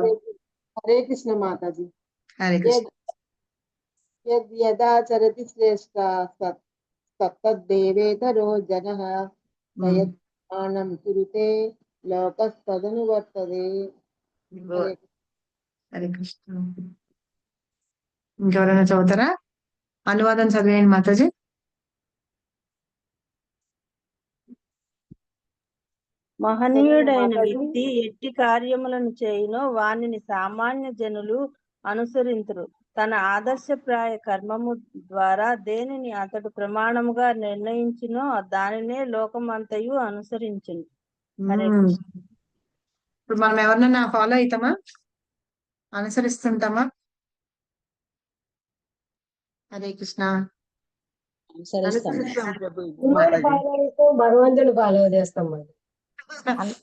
హరే కృష్ణ మాతాజీ. హరే కృష్ణ. యదాచరతి శ్రేష్ఠ తత్తదేవేతరో జనః సయత్ ప్రమాణం కురుతే లోకస్తదనువర్తతే. హరే కృష్ణ. ఇంకెవరైనా చదువుతారా? అనువాదం చదివేయండి మాతాజీ. మహనీయుడైన మాతాజీ వ్యక్తి ఎట్టి కార్యములను చేయునో వానిని సామాన్య జనులు అనుసరింతురు. తన ఆదర్శప్రాయ కర్మము ద్వారా దేనిని అతడు ప్రమాణముగా నిర్ణయించునో దానినే లోకమంతయు అనుసరించును. హరే కృష్ణ. ఇప్పుడు మనం ఎవరినైనా ఫాలో అవుతామా, అనుసరిస్తుంటామా? హరే కృష్ణ. అనుసరిస్తాం. ఫాలో చేస్తాం, భగవంతుని ఫాలో చేస్తాం మరి.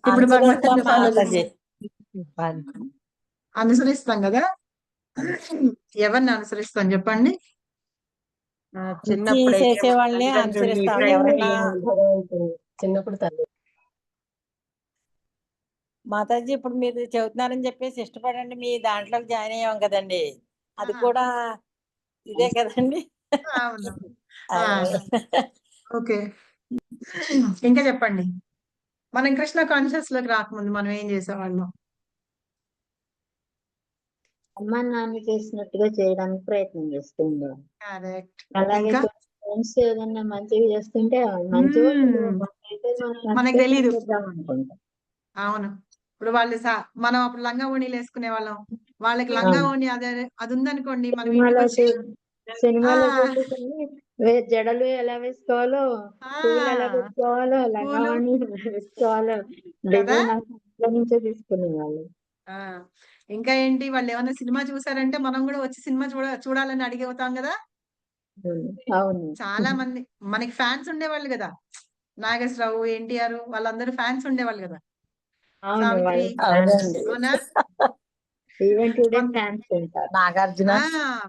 ఇప్పుడు భగవంతుని అనుసరిస్తాం ఫాలో మాతాజీ. అనుసరిస్తాం కదా. ఎవరిని అనుసరిస్తాం చెప్పండి? చిన్నప్పుడు చేసే వాళ్ళని అనుసరిస్తాం. ఎవరన్నా భగవంతుని చిన్నప్పుడు తల్లి. మాతాజీ ఇప్పుడు మీరు చెబుతున్నారని చెప్పేసి ఇష్టపడండి మీ దాంట్లోకి జాయిన్ అయ్యాం కదండి, అది కూడా ఇదే కదండి. అవును. ఓకే, ఇంకా చెప్పండి. మనం కృష్ణ కాన్షియస్ లోకి రాకముందు మనం ఏం చేసేవాళ్ళం? అమ్మ నాన్న చేసినట్టుగా చేయడానికి ప్రయత్నం చేస్తూ ఉండేవాళ్ళం. కరెక్ట్. అలాగే ఇంకా ఫ్రెండ్స్ ఏదన్నా మంచిగా చేస్తుంటే మంచిగా మనకు తెలీదు. అనుకుంటాం. అవును. ఇప్పుడు వాళ్ళు మనం అప్పుడు లంగా ఓణీలు వేసుకునే వాళ్ళం, వాళ్ళకి లంగా ఓణి అది ఉందనుకోండి, మనం ఇంటికి వచ్చి సినిమాలో చూసుకొని జడలు ఎలా వేసుకోవాలో, పువ్వులు ఎలా పెట్టుకోవాలో, లంగావాణి వేసుకోవాలో నుంచే తీసుకునే వాళ్ళు. ఇంకా ఏంటి, వాళ్ళు ఏమైనా సినిమా చూసారంటే మనం కూడా వచ్చి సినిమా చూడాలని అడిగవుతాం కదా. అవును, చాలా మంది మనకి ఫ్యాన్స్ ఉండేవాళ్ళు కదా, నాగేశ్వరరావు, ఎన్టీఆర్ వాళ్ళందరూ ఫ్యాన్స్ ఉండేవాళ్ళు కదా. సావిత్రి, అవునా? నాగార్జున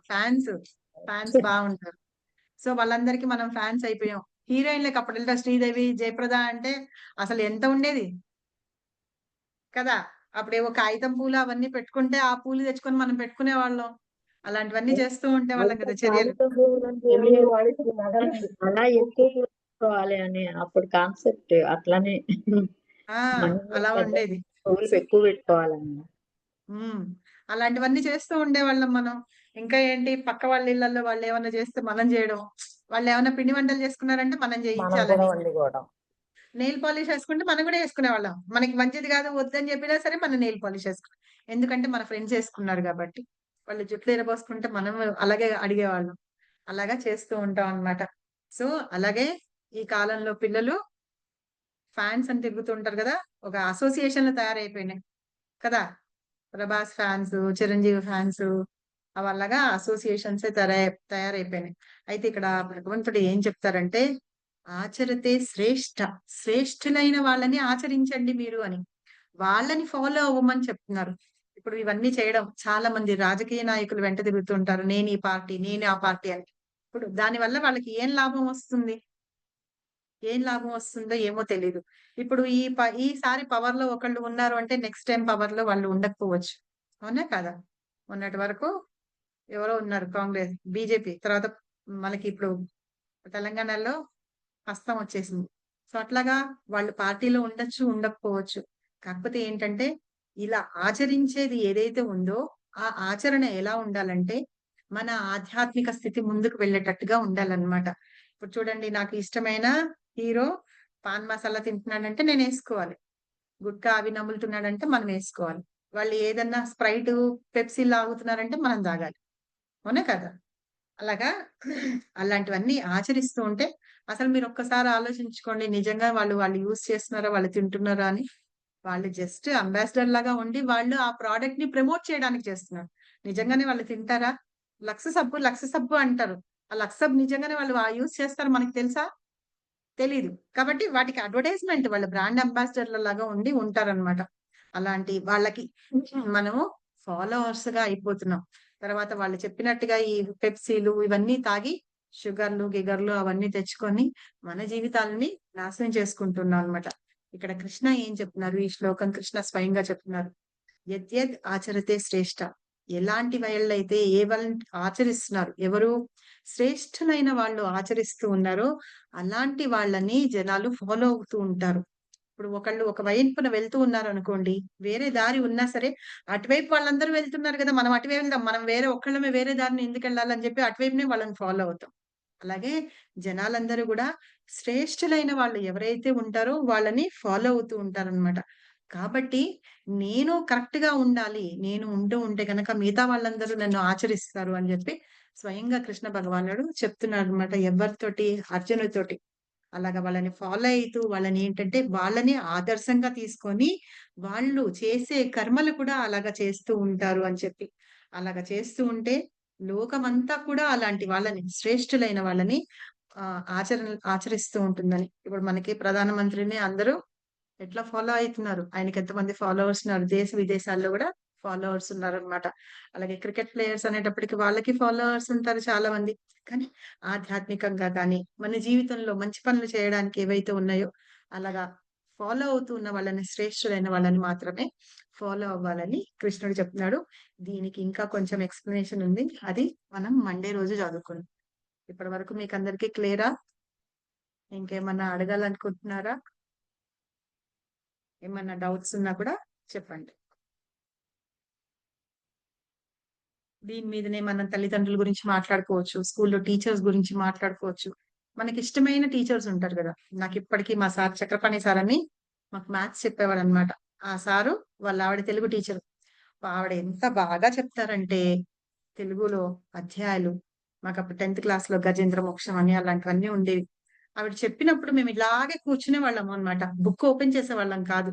ఫ్యాన్స్ బాగుంటారు. సో వాళ్ళందరికీ మనం ఫ్యాన్స్ అయిపోయాం. హీరోయిన్లకి అప్పుడు వెళ్తా శ్రీదేవి, జయప్రద అంటే అసలు ఎంత ఉండేది కదా. అప్పుడేవో కాగితం పూలు అవన్నీ పెట్టుకుంటే ఆ పూలు తెచ్చుకొని మనం పెట్టుకునే వాళ్ళం. అలాంటివన్నీ చేస్తూ ఉంటే వాళ్ళం కదా చర్యలు. అలా ఎక్కువ పెట్టుకోవాలి అని అప్పుడు కాన్సెప్ట్ అట్లానే అలా ఉండేది. ఎక్కువ పెట్టుకోవాలన్న అలాంటివన్నీ చేస్తూ ఉండేవాళ్ళం మనం. ఇంకా ఏంటి, పక్క వాళ్ళ ఇళ్లలో వాళ్ళు ఏమన్నా చేస్తే మనం చేయడం, వాళ్ళు ఏమైనా పిండి వంటలు చేసుకున్నారంటే మనం చేయించాలని. నెయిల్ పాలిష్ వేసుకుంటే మనం కూడా వేసుకునే వాళ్ళం. మనకి మంచిది కాదు వద్దని చెప్పినా సరే మనం నెయిల్ పాలిష్ వేసుకున్నాం, ఎందుకంటే మన ఫ్రెండ్స్ వేసుకున్నారు కాబట్టి. వాళ్ళు జుట్లు ఎరబోసుకుంటే మనం అలాగే అడిగేవాళ్ళం. అలాగా చేస్తూ ఉంటాం అన్నమాట. సో అలాగే ఈ కాలంలో పిల్లలు ఫ్యాన్స్ అని తిరుగుతుంటారు కదా, ఒక అసోసియేషన్లు తయారైపోయినాయి కదా. ప్రభాస్ ఫ్యాన్స్, చిరంజీవి ఫ్యాన్స్, అవల్లగా అసోసియేషన్స్ తయారైపోయినాయి. అయితే ఇక్కడ భగవంతుడు ఏం చెప్తారంటే, ఆచరితే శ్రేష్ఠ, శ్రేష్ఠులైన వాళ్ళని ఆచరించండి మీరు అని, వాళ్ళని ఫాలో అవ్వమని చెప్తున్నారు. ఇప్పుడు ఇవన్నీ చేయడం, చాలా మంది రాజకీయ నాయకులు వెంట తిరుగుతుంటారు, నేను ఈ పార్టీ, నేను ఆ పార్టీ అని. ఇప్పుడు దానివల్ల వాళ్ళకి ఏం లాభం వస్తుంది, ఏం లాభం వస్తుందో ఏమో తెలీదు. ఇప్పుడు ఈసారి పవర్ లో ఒకళ్ళు ఉన్నారు అంటే నెక్స్ట్ టైం పవర్ లో వాళ్ళు ఉండకపోవచ్చు, అవునా కదా. మొన్నటి వరకు ఎవరో ఉన్నారు కాంగ్రెస్, బీజేపీ, తర్వాత మనకి ఇప్పుడు తెలంగాణలో హస్తం వచ్చేసింది. సో అట్లాగా వాళ్ళు పార్టీలో ఉండొచ్చు, ఉండకపోవచ్చు. కాకపోతే ఏంటంటే ఇలా ఆచరించేది ఏదైతే ఉందో ఆ ఆచరణ ఎలా ఉండాలంటే మన ఆధ్యాత్మిక స్థితి ముందుకు వెళ్ళేటట్టుగా ఉండాలన్నమాట. ఇప్పుడు చూడండి, నాకు ఇష్టమైన హీరో పాన్ మసాలా తింటున్నాడంటే నేను వేసుకోవాలి, గుట్కా అవి నములుతున్నాడంటే మనం వేసుకోవాలి, వాళ్ళు ఏదన్నా స్ప్రైట్, పెప్సీ లాగుతున్నారంటే మనం తాగాలి, అవునా కదా. అలాగా అలాంటివన్నీ ఆచరిస్తూ ఉంటే అసలు మీరు ఒక్కసారి ఆలోచించుకోండి, నిజంగా వాళ్ళు యూజ్ చేస్తున్నారా, వాళ్ళు తింటున్నారా అని. వాళ్ళు జస్ట్ అంబాసిడర్ లాగా ఉండి వాళ్ళు ఆ ప్రోడక్ట్ ని ప్రమోట్ చేయడానికి చేస్తున్నారు. నిజంగానే వాళ్ళు తింటారా? లక్స్ సబ్బు అంటారు, ఆ లక్స్ సబ్బు నిజంగానే వాళ్ళు యూజ్ చేస్తారు మనకి తెలుసా? తెలీదు. కాబట్టి వాటికి అడ్వర్టైజ్మెంట్, వాళ్ళ బ్రాండ్ అంబాసిడర్ల లాగా ఉండి ఉంటారనమాట. అలాంటి వాళ్ళకి మనము ఫాలోవర్స్ గా అయిపోతున్నాం. తర్వాత వాళ్ళు చెప్పినట్టుగా ఈ పెప్సీలు ఇవన్నీ తాగి షుగర్లు గిగర్లు అవన్నీ తెచ్చుకొని మన జీవితాలని నాశనం చేసుకుంటున్నాం అనమాట. ఇక్కడ కృష్ణ ఏం చెప్తున్నారు, ఈ శ్లోకం కృష్ణ స్వయంగా చెప్తున్నారు, యద్యద్ ఆచరితే శ్రేష్ఠ. ఎలాంటి వాళ్ళైతే ఆచరిస్తున్నారు, ఎవరు శ్రేష్ఠులైన వాళ్ళు ఆచరిస్తూ ఉన్నారో అలాంటి వాళ్ళని జనాలు ఫాలో అవుతూ ఉంటారు. ఇప్పుడు ఒకళ్ళు ఒక వైపున వెళ్తూ ఉన్నారు అనుకోండి, వేరే దారి ఉన్నా సరే అటువైపు వాళ్ళందరూ వెళ్తున్నారు కదా, మనం అటువైపు వెళ్దాం, మనం వేరే ఒక్కళ్ళమే వేరే దారిని ఎందుకు వెళ్ళాలని చెప్పి అటువైపునే వాళ్ళని ఫాలో అవుతాం. అలాగే జనాలందరూ కూడా శ్రేష్ఠులైన వాళ్ళు ఎవరైతే ఉంటారో వాళ్ళని ఫాలో అవుతూ ఉంటారనమాట. కాబట్టి నేను కరెక్ట్ గా ఉండాలి. నేను ఉంటే గనక మిగతా వాళ్ళందరూ నన్ను ఆచరిస్తారు అని చెప్పి స్వయంగా కృష్ణ భగవానుడు చెప్తున్నాడు అనమాట ఎవరితోటి, అర్జునుడితోటి. అలాగా వాళ్ళని ఫాలో అయితూ వాళ్ళని ఏంటంటే వాళ్ళని ఆదర్శంగా తీసుకొని వాళ్ళు చేసే కర్మలు కూడా అలాగా చేస్తూ ఉంటారు అని చెప్పి. అలాగా చేస్తూ ఉంటే లోకమంతా కూడా అలాంటి వాళ్ళని శ్రేష్ఠులైన వాళ్ళని ఆచరిస్తూ ఉంటుందని. ఇప్పుడు మనకి ప్రధానమంత్రిని అందరూ ఎట్లా ఫాలో అయితున్నారు. ఆయనకి ఎంతమంది ఫాలోవర్స్ ఉన్నారు. దేశ విదేశాల్లో కూడా ఫాలోవర్స్ ఉన్నారనమాట. అలాగే క్రికెట్ ప్లేయర్స్ అనేటప్పటికి వాళ్ళకి ఫాలోవర్స్ ఉంటారు చాలా మంది. కానీ ఆధ్యాత్మికంగా కానీ, మన జీవితంలో మంచి పనులు చేయడానికి ఏవైతే ఉన్నాయో అలాగా ఫాలో అవుతూ ఉన్న వాళ్ళని శ్రేష్ఠులైన వాళ్ళని మాత్రమే ఫాలో అవ్వాలని కృష్ణుడు చెప్తున్నాడు. దీనికి ఇంకా కొంచెం ఎక్స్‌ప్లనేషన్ ఉంది. అది మనం మండే రోజు చదువుకుందాం. ఇప్పటి వరకు మీకు అందరికీ క్లియరా? ఇంకేమన్నా అడగాలనుకుంటున్నారా? ఏమన్నా డౌట్స్ ఉన్నా కూడా చెప్పండి. దీని మీదనే మనం తల్లిదండ్రుల గురించి మాట్లాడుకోవచ్చు. స్కూల్‌లో టీచర్స్ గురించి మాట్లాడుకోవచ్చు. మనకి ఇష్టమైన టీచర్స్ ఉంటారు కదా! నాకు ఇప్పటికీ మా సార్ చక్రపాణి సార్ అని మాకు మ్యాథ్స్ చెప్పేవారనమాట. ఆ సారు వాళ్ళ ఆవిడ తెలుగు టీచరు. ఆవిడ ఎంత బాగా చెప్తారంటే తెలుగులో అధ్యాయాలు. మాకప్పుడు 10థ్ క్లాస్‌లో గజేంద్ర మోక్షం అని అలాంటివన్నీ ఉండేవి. ఆవిడ చెప్పినప్పుడు మేము ఇలాగే కూర్చునేవాళ్ళం అన్నమాట. బుక్ ఓపెన్ చేసేవాళ్ళం కాదు.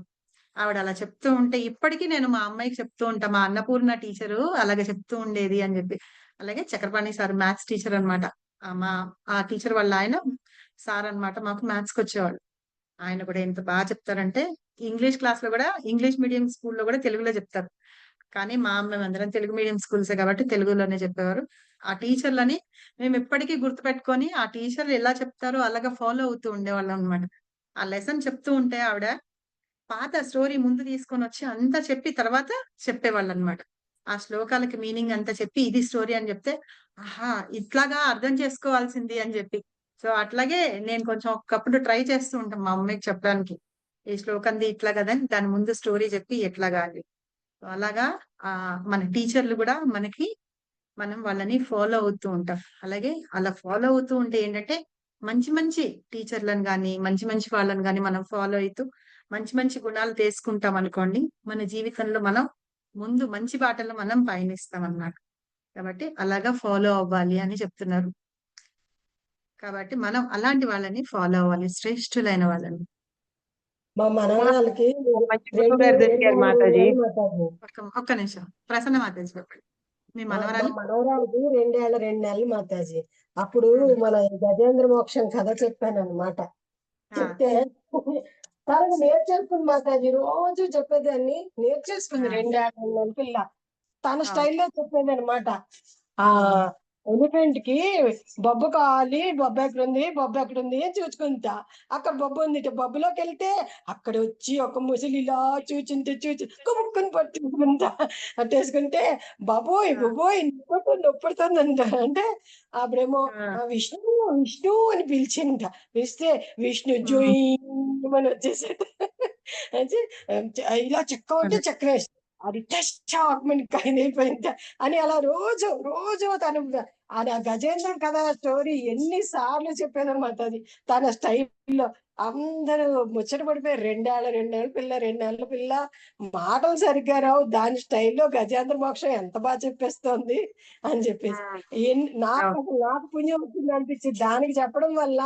ఆవిడ అలా చెప్తూ ఉంటే ఇప్పటికి నేను మా అమ్మాయికి చెప్తూ ఉంటా. మా అన్నపూర్ణ టీచరు అలాగే చెప్తూ ఉండేది అని జెప్పి. అలాగే చక్రపాణి సార్ మ్యాథ్స్ టీచర్ అన్నమాట. ఆ టీచర్ వాళ్ళ ఆయన సార్ అన్నమాట. మాకు మ్యాథ్స్‌కొచ్చేవాళ్ళు. ఆయన కూడా ఎంత చెప్తారంటే ఇంగ్లీష్ క్లాస్‌లో గూడా ఇంగ్లీష్ మీడియం స్కూల్‌లో గూడా తెలుగులో చెప్తారు. కానీ మేమందరం తెలుగు మీడియం స్కూల్సే కాబట్టి తెలుగులోనే చెప్పేవారు. ఆ టీచర్‌లని మేమిప్పటికీ గుర్తుపెట్టుకొని ఆ టీచర్‌లు ఎలా చెప్తారో అలాగా ఫాలో అవుతూ ఉండేవాళ్ళం అన్నమాట. ఆ లెసన్ చెప్తూ ఉంటే ఆవిడ పాత స్టోరీ ముందు తీసుకొనొచ్చి అంతా చెప్పి తర్వాత చెప్పేవాళ్ళన్నమాట. ఆ శ్లోకాలకి మీనింగ్ అంతా చెప్పి ఇది స్టోరీ అని చెప్తే, ఆహా! ఇట్లాగా అర్థం చేసుకోవాల్సింది అని చెప్పి. సో, అట్లాగే నేను కొంచెం ఒకప్పుడు ట్రై చేస్తూ ఉంటాం మా అమ్మాయికి చెప్పడానికి. ఈ శ్లోకంది ఇట్లా గదని దాని ముందు స్టోరీ చెప్పి ఎట్లాగా అని. సో, అలాగా మన టీచర్‌లు గూడా మనం వాళ్ళని ఫాలో అవుతూ ఉంటాం. అలాగే అలా ఫాలో అవుతూ ఉంటే ఏంటంటే, మంచి మంచి టీచర్‌లను గాని, మంచి మంచి వాళ్ళని గాని మనం ఫాలో అయితూ మంచి మంచి గుణాలు చేసుకుంటామనుకోండి, మన జీవితంలో మనం ముందు మంచి బాటలో మనం పయనిస్తామన్నమాట. కాబట్టి అలాగా ఫాలో అవ్వాలి అని చెప్తున్నారు. కాబట్టి మనం అలాంటి వాళ్ళని ఫాలో అవ్వాలి. శ్రేష్ఠులైన వాళ్ళని. మా మనవరాలకి మంచి గురువు గారు దొరికారు మాతాజీ. ఒక్క నిమిషం. ప్రసన్న మాతాజీ చెప్పండి. మీ మా మనవరాలు? మనవరాలకి 2 నెలలు మాతాజీ. అప్పుడు మన గజేంద్ర మోక్షం కథ చెప్పానన్నమాట. చెప్తే తనకు నేర్చేసుకుంది మాతాజీ. రోజు చెప్పేదాన్ని నేర్చేసుకుంది 2 నెలల పిల్ల. తన స్టైల్లో చెప్పేదన్నమాట. ఎలిఫెంట్ కి బొబ్బ కావాలి, బొబ్బ ఎక్కడుంది అని చూసుకుంటా. అక్కడ బొబ్బ ఉంది, బొబ్బలోకి వెళ్తే అక్కడ వచ్చి ఒక ముసలి ఇలా చూచి కుముక్కుని పట్టుకుంటా పట్టేసుకుంటే బాబోయ్ నొప్పుడుతుందంట. అంటే అప్పుడేమో విష్ణు విష్ణు అని పిలిచింట. పిలిస్తే విష్ణు జోయిమని వచ్చేసాడు. ఇలా చెక్క ఉంటే చెక్క వేసి అది అయిపోయింది అని అలా రోజు తను గజేంద్ర కథ స్టోరీ ఎన్ని సార్లు చెప్పేదన్నమాట. అది తన స్టైల్లో అందరూ ముచ్చట పడిపోయారు. 2 నెలల పిల్ల మాటలు సరిగ్గా రావు, దాని స్టైల్లో గజేంద్ర మోక్షం ఎంత బాగా చెప్పేస్తోంది అని చెప్పేసి నాకు పుణ్యం వచ్చింది అనిపించింది దానికి చెప్పడం వల్ల.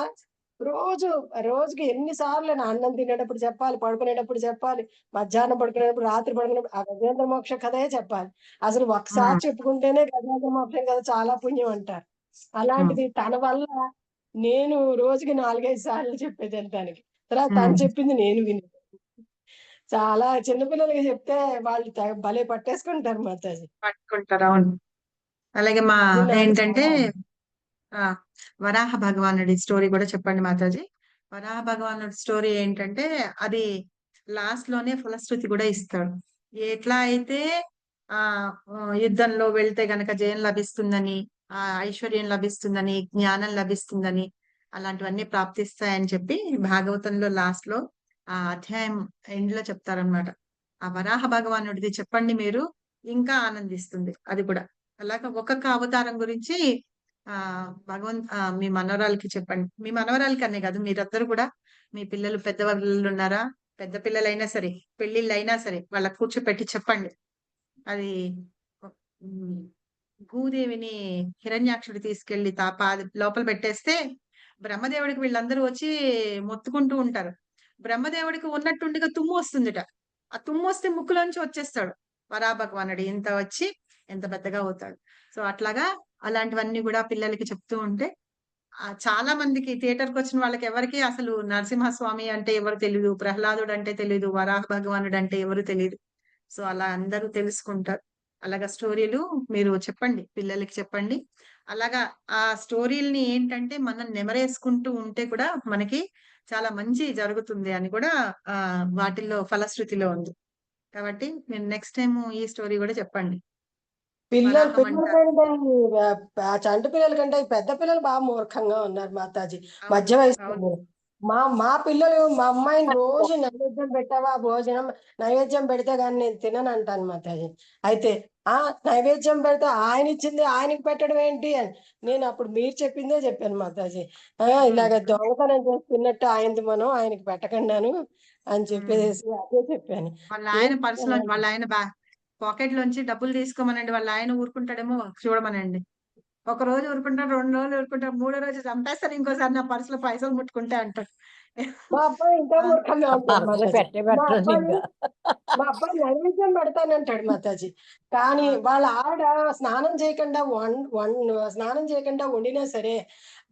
రోజుకి ఎన్నిసార్లు అన్నం తినేటప్పుడు చెప్పాలి, పడుకునేటప్పుడు చెప్పాలి, మధ్యాహ్నం పడుకునేటప్పుడు, రాత్రి పడుకునేటప్పుడు ఆ గజేంద్ర మోక్ష కథే చెప్పాలి. అసలు ఒకసారి చెప్పుకుంటేనే గజేంద్ర మోక్షం కథ చాలా పుణ్యం అంటారు. అలాంటిది తన వల్ల నేను రోజుకి 4-5 సార్లు చెప్పేదాన్ని తనకి. తర్వాత తను చెప్పింది నేను వినేది. చాలా చిన్నపిల్లలకి చెప్తే వాళ్ళు భలే పట్టేసుకుంటారు మాతాజీ. పట్టుకుంటారు. అవును. అలాగే ఏంటంటే వరాహ భగవానుడి స్టోరీ కూడా చెప్పండి మాతాజీ. వరాహ భగవానుడి స్టోరీ ఏంటంటే అది లాస్ట్ లోనే ఫలశ్రుతి కూడా ఇస్తాడు. ఎట్లా అయితే యుద్ధంలో వెళ్తే గనక జయం లభిస్తుందని, ఐశ్వర్యం లభిస్తుందని, జ్ఞానం లభిస్తుందని, అలాంటివన్నీ ప్రాప్తిస్తాయని చెప్పి భాగవతంలో లాస్ట్ లో ఆ అధ్యాయం ఎండ్ లో చెప్తారనమాట. ఆ వరాహ భగవానుడిది చెప్పండి మీరు, ఇంకా ఆనందిస్తుంది అది కూడా. అలాగా ఒక్కొక్క అవతారం గురించి మీ మనవరాలకి చెప్పండి. మీ మనవరాలకి అనే కాదు, మీరందరూ కూడా మీ పిల్లలు పెద్దవాళ్ళు ఉన్నారా, పెద్ద పిల్లలైనా సరే, పెళ్ళిళ్ళు అయినా సరే, వాళ్ళకి కూర్చోపెట్టి చెప్పండి. అది భూదేవిని హిరణ్యాక్షుడు తీసుకెళ్లి లోపల పెట్టేస్తే బ్రహ్మదేవుడికి వీళ్ళందరూ వచ్చి మొత్తుకుంటూ ఉంటారు. బ్రహ్మదేవుడికి ఉన్నట్టుండిగా తుమ్ము వస్తుందిట. ఆ తుమ్ము వస్తే ముక్కులోంచి వచ్చేస్తాడు వరా భగవానుడు. ఇంత వచ్చి ఎంత పెద్దగా అవుతాడు. సో అట్లాగా అలాంటివన్నీ కూడా పిల్లలకి చెప్తూ ఉంటే చాలా మందికి థియేటర్కి వచ్చిన వాళ్ళకి ఎవరికి అసలు నరసింహస్వామి అంటే ఎవరు తెలియదు, ప్రహ్లాదుడు అంటే తెలియదు, వరాహ భగవానుడు అంటే ఎవరు తెలియదు. సో అలా అందరూ తెలుసుకుంటారు. అలాగా స్టోరీలు మీరు చెప్పండి, పిల్లలకి చెప్పండి. అలాగా ఆ స్టోరీల్ని ఏంటంటే మనం నెమరేసుకుంటూ ఉంటే కూడా మనకి చాలా మంచి జరుగుతుంది అని కూడా వాటిల్లో ఫలశ్రుతిలో ఉంది. కాబట్టి మీరు నెక్స్ట్ టైం ఈ స్టోరీ కూడా చెప్పండి. పిల్లల కంటే చంటి పిల్లల కంటే పెద్ద పిల్లలు బాగా మూర్ఖంగా ఉన్నారు మాతాజీ. మధ్య వయసు మా పిల్లలు, మా అమ్మాయిని రోజు నైవేద్యం పెట్టావా, భోజనం నైవేద్యం పెడితే గానీ నేను తినను అంటాను మాతాజీ. అయితే నైవేద్యం పెడితే ఆయన ఇచ్చింది ఆయనకి పెట్టడం ఏంటి అని నేను అప్పుడు మీరు చెప్పిందే చెప్పాను మాతాజీ. ఇలాగ దొంగతనం చేసి తిన్నట్టు ఆయనది మనం ఆయనకి పెట్టకుండాను అని చెప్పేసి అదే చెప్పాను. వాళ్ళ ఆయన పాకెట్ లోంచి డబ్బులు తీసుకోమనండి, వాళ్ళ ఆయన ఊరుకుంటాడేమో చూడమనండి. ఒక రోజు ఊరుకుంటాడు, 2 రోజులు ఊరుకుంటాడు, 3వ రోజు చంపేస్తాను ఇంకోసారి నా పర్సులో పైసలు ముట్టుకుంటే అంటాడు. మా అబ్బాయి ఇంకా మూర్ఖంగా ఉంటాడు మాతాజీ. మా అబ్బాయి నైవేద్యం పెడతానంటాడు మాతాజీ. కానీ వాళ్ళ ఆవిడ స్నానం చేయకుండా వండినా సరే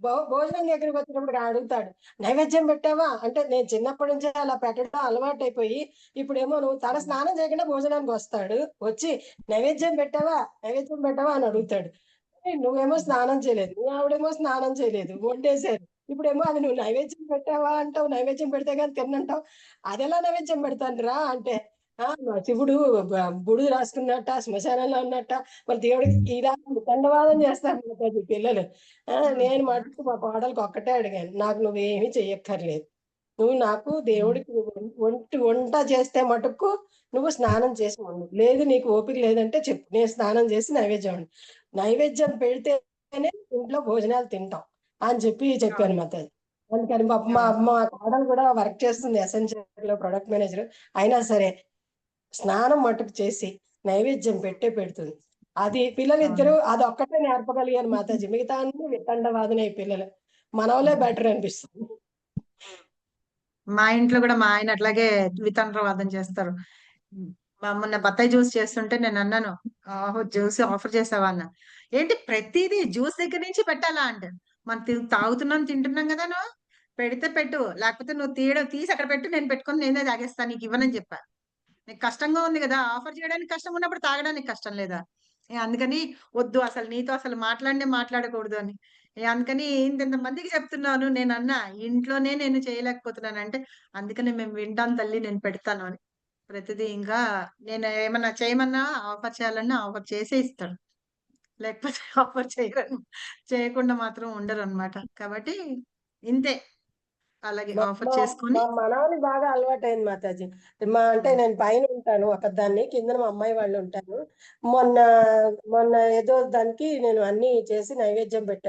భోజనం దగ్గరికి వచ్చినప్పుడు అడుగుతాడు, నైవేద్యం పెట్టావా అంటే, నేను చిన్నప్పటి నుంచే అలా పెట్టడం అలవాటు అయిపోయి ఇప్పుడేమో నువ్వు తన స్నానం చేయకుండా భోజనానికి వస్తాడు, వచ్చి నైవేద్యం పెట్టావా అని అడుగుతాడు. నువ్వేమో స్నానం చేయలేదు, నీ ఆవిడేమో స్నానం చేయలేదు, వండేశారు. ఇప్పుడేమో అది నువ్వు నైవేద్యం పెట్టావా అంటావు, నైవేద్యం పెడితే కానీ తిన్నంటావు, అది ఎలా నైవేద్యం పెడతాను రా అంటే, శివుడు బుడిది రాసుకున్నట్ట, శ్మశానంలో ఉన్నట్ట, మరి దేవుడికి ఇలా దండవాదం చేస్తాను పిల్లలు. నేను మటుకు మా కోడలికి ఒక్కటే అడిగాను, నాకు నువ్వేమీ చెయ్యక్కర్లేదు, నువ్వు నాకు దేవుడికి వంట చేస్తే మటుకు నువ్వు స్నానం చేసి వండు, లేదు నీకు ఓపిక లేదంటే చెప్పు, నేను స్నానం చేసి నైవేద్యం పెడితేనే ఇంట్లో భోజనాలు తింటాం అని చెప్పాను మాతాజీ. అందుకని మా కోడలు కూడా వర్క్ చేస్తుంది ఎసెన్షియల్ లో, ప్రొడక్ట్ మేనేజర్. అయినా సరే స్నానం మటుకు చేసి నైవేద్యం పెడుతుంది. అది పిల్లలిద్దరూ అది ఒక్కటే నేర్పగలిగాను మాతాజీ. మిగతా అన్ని వితండవాదనే పిల్లలు. మనవలే బెటర్ అనిపిస్తుంది. మా ఇంట్లో కూడా మా ఆయన అట్లాగే వితండవాదం చేస్తారు. మొన్న బత్తాయి జ్యూస్ చేస్తుంటే నేను అన్నాను, జ్యూస్ ఆఫర్ చేసావా అన్న. ఏంటి ప్రతిదీ జ్యూస్ దగ్గర నుంచి పెట్టాలా అంటే, మనం తాగుతున్నాం తింటున్నాం కదా, నువ్వు పెడితే పెట్టు, లేకపోతే నువ్వు తీసి అక్కడ పెట్టు, నేను పెట్టుకొని నేనే తాగేస్తాను, నీకు ఇవ్వనని చెప్పా. నీకు కష్టంగా ఉంది కదా, ఆఫర్ చేయడానికి కష్టం ఉన్నప్పుడు తాగడానికి కష్టం లేదా? అందుకని వద్దు, అసలు నీతో అసలు మాట్లాడకూడదు అని. అందుకని ఇంతమందికి చెప్తున్నాను. నేను అన్నా, ఇంట్లోనే నేను చేయలేకపోతున్నాను అంటే, అందుకని మేము వింటాం తల్లి, నేను పెడతాను అని. ప్రతిదీ ఇంకా నేను ఏమన్నా చేయమన్నా, ఆఫర్ చేయాలన్నా ఆఫర్ చేసే ఇస్తాడు, లేకపోతే ఆఫర్ చేయకుండా మాత్రం ఉండరు అనమాట. కాబట్టి ఇంతే, అలాగే ఆఫర్ చేసుకుని. మా మనవని బాగా అలవాటైంది మాతాజీ. అంటే నేను పైన ఉంటాను ఒకదాన్ని, కింద మా అమ్మాయి వాళ్ళు ఉంటారు. మొన్న ఏదో దానికి నేను అన్ని చేసి నైవేద్యం పెట్టాను.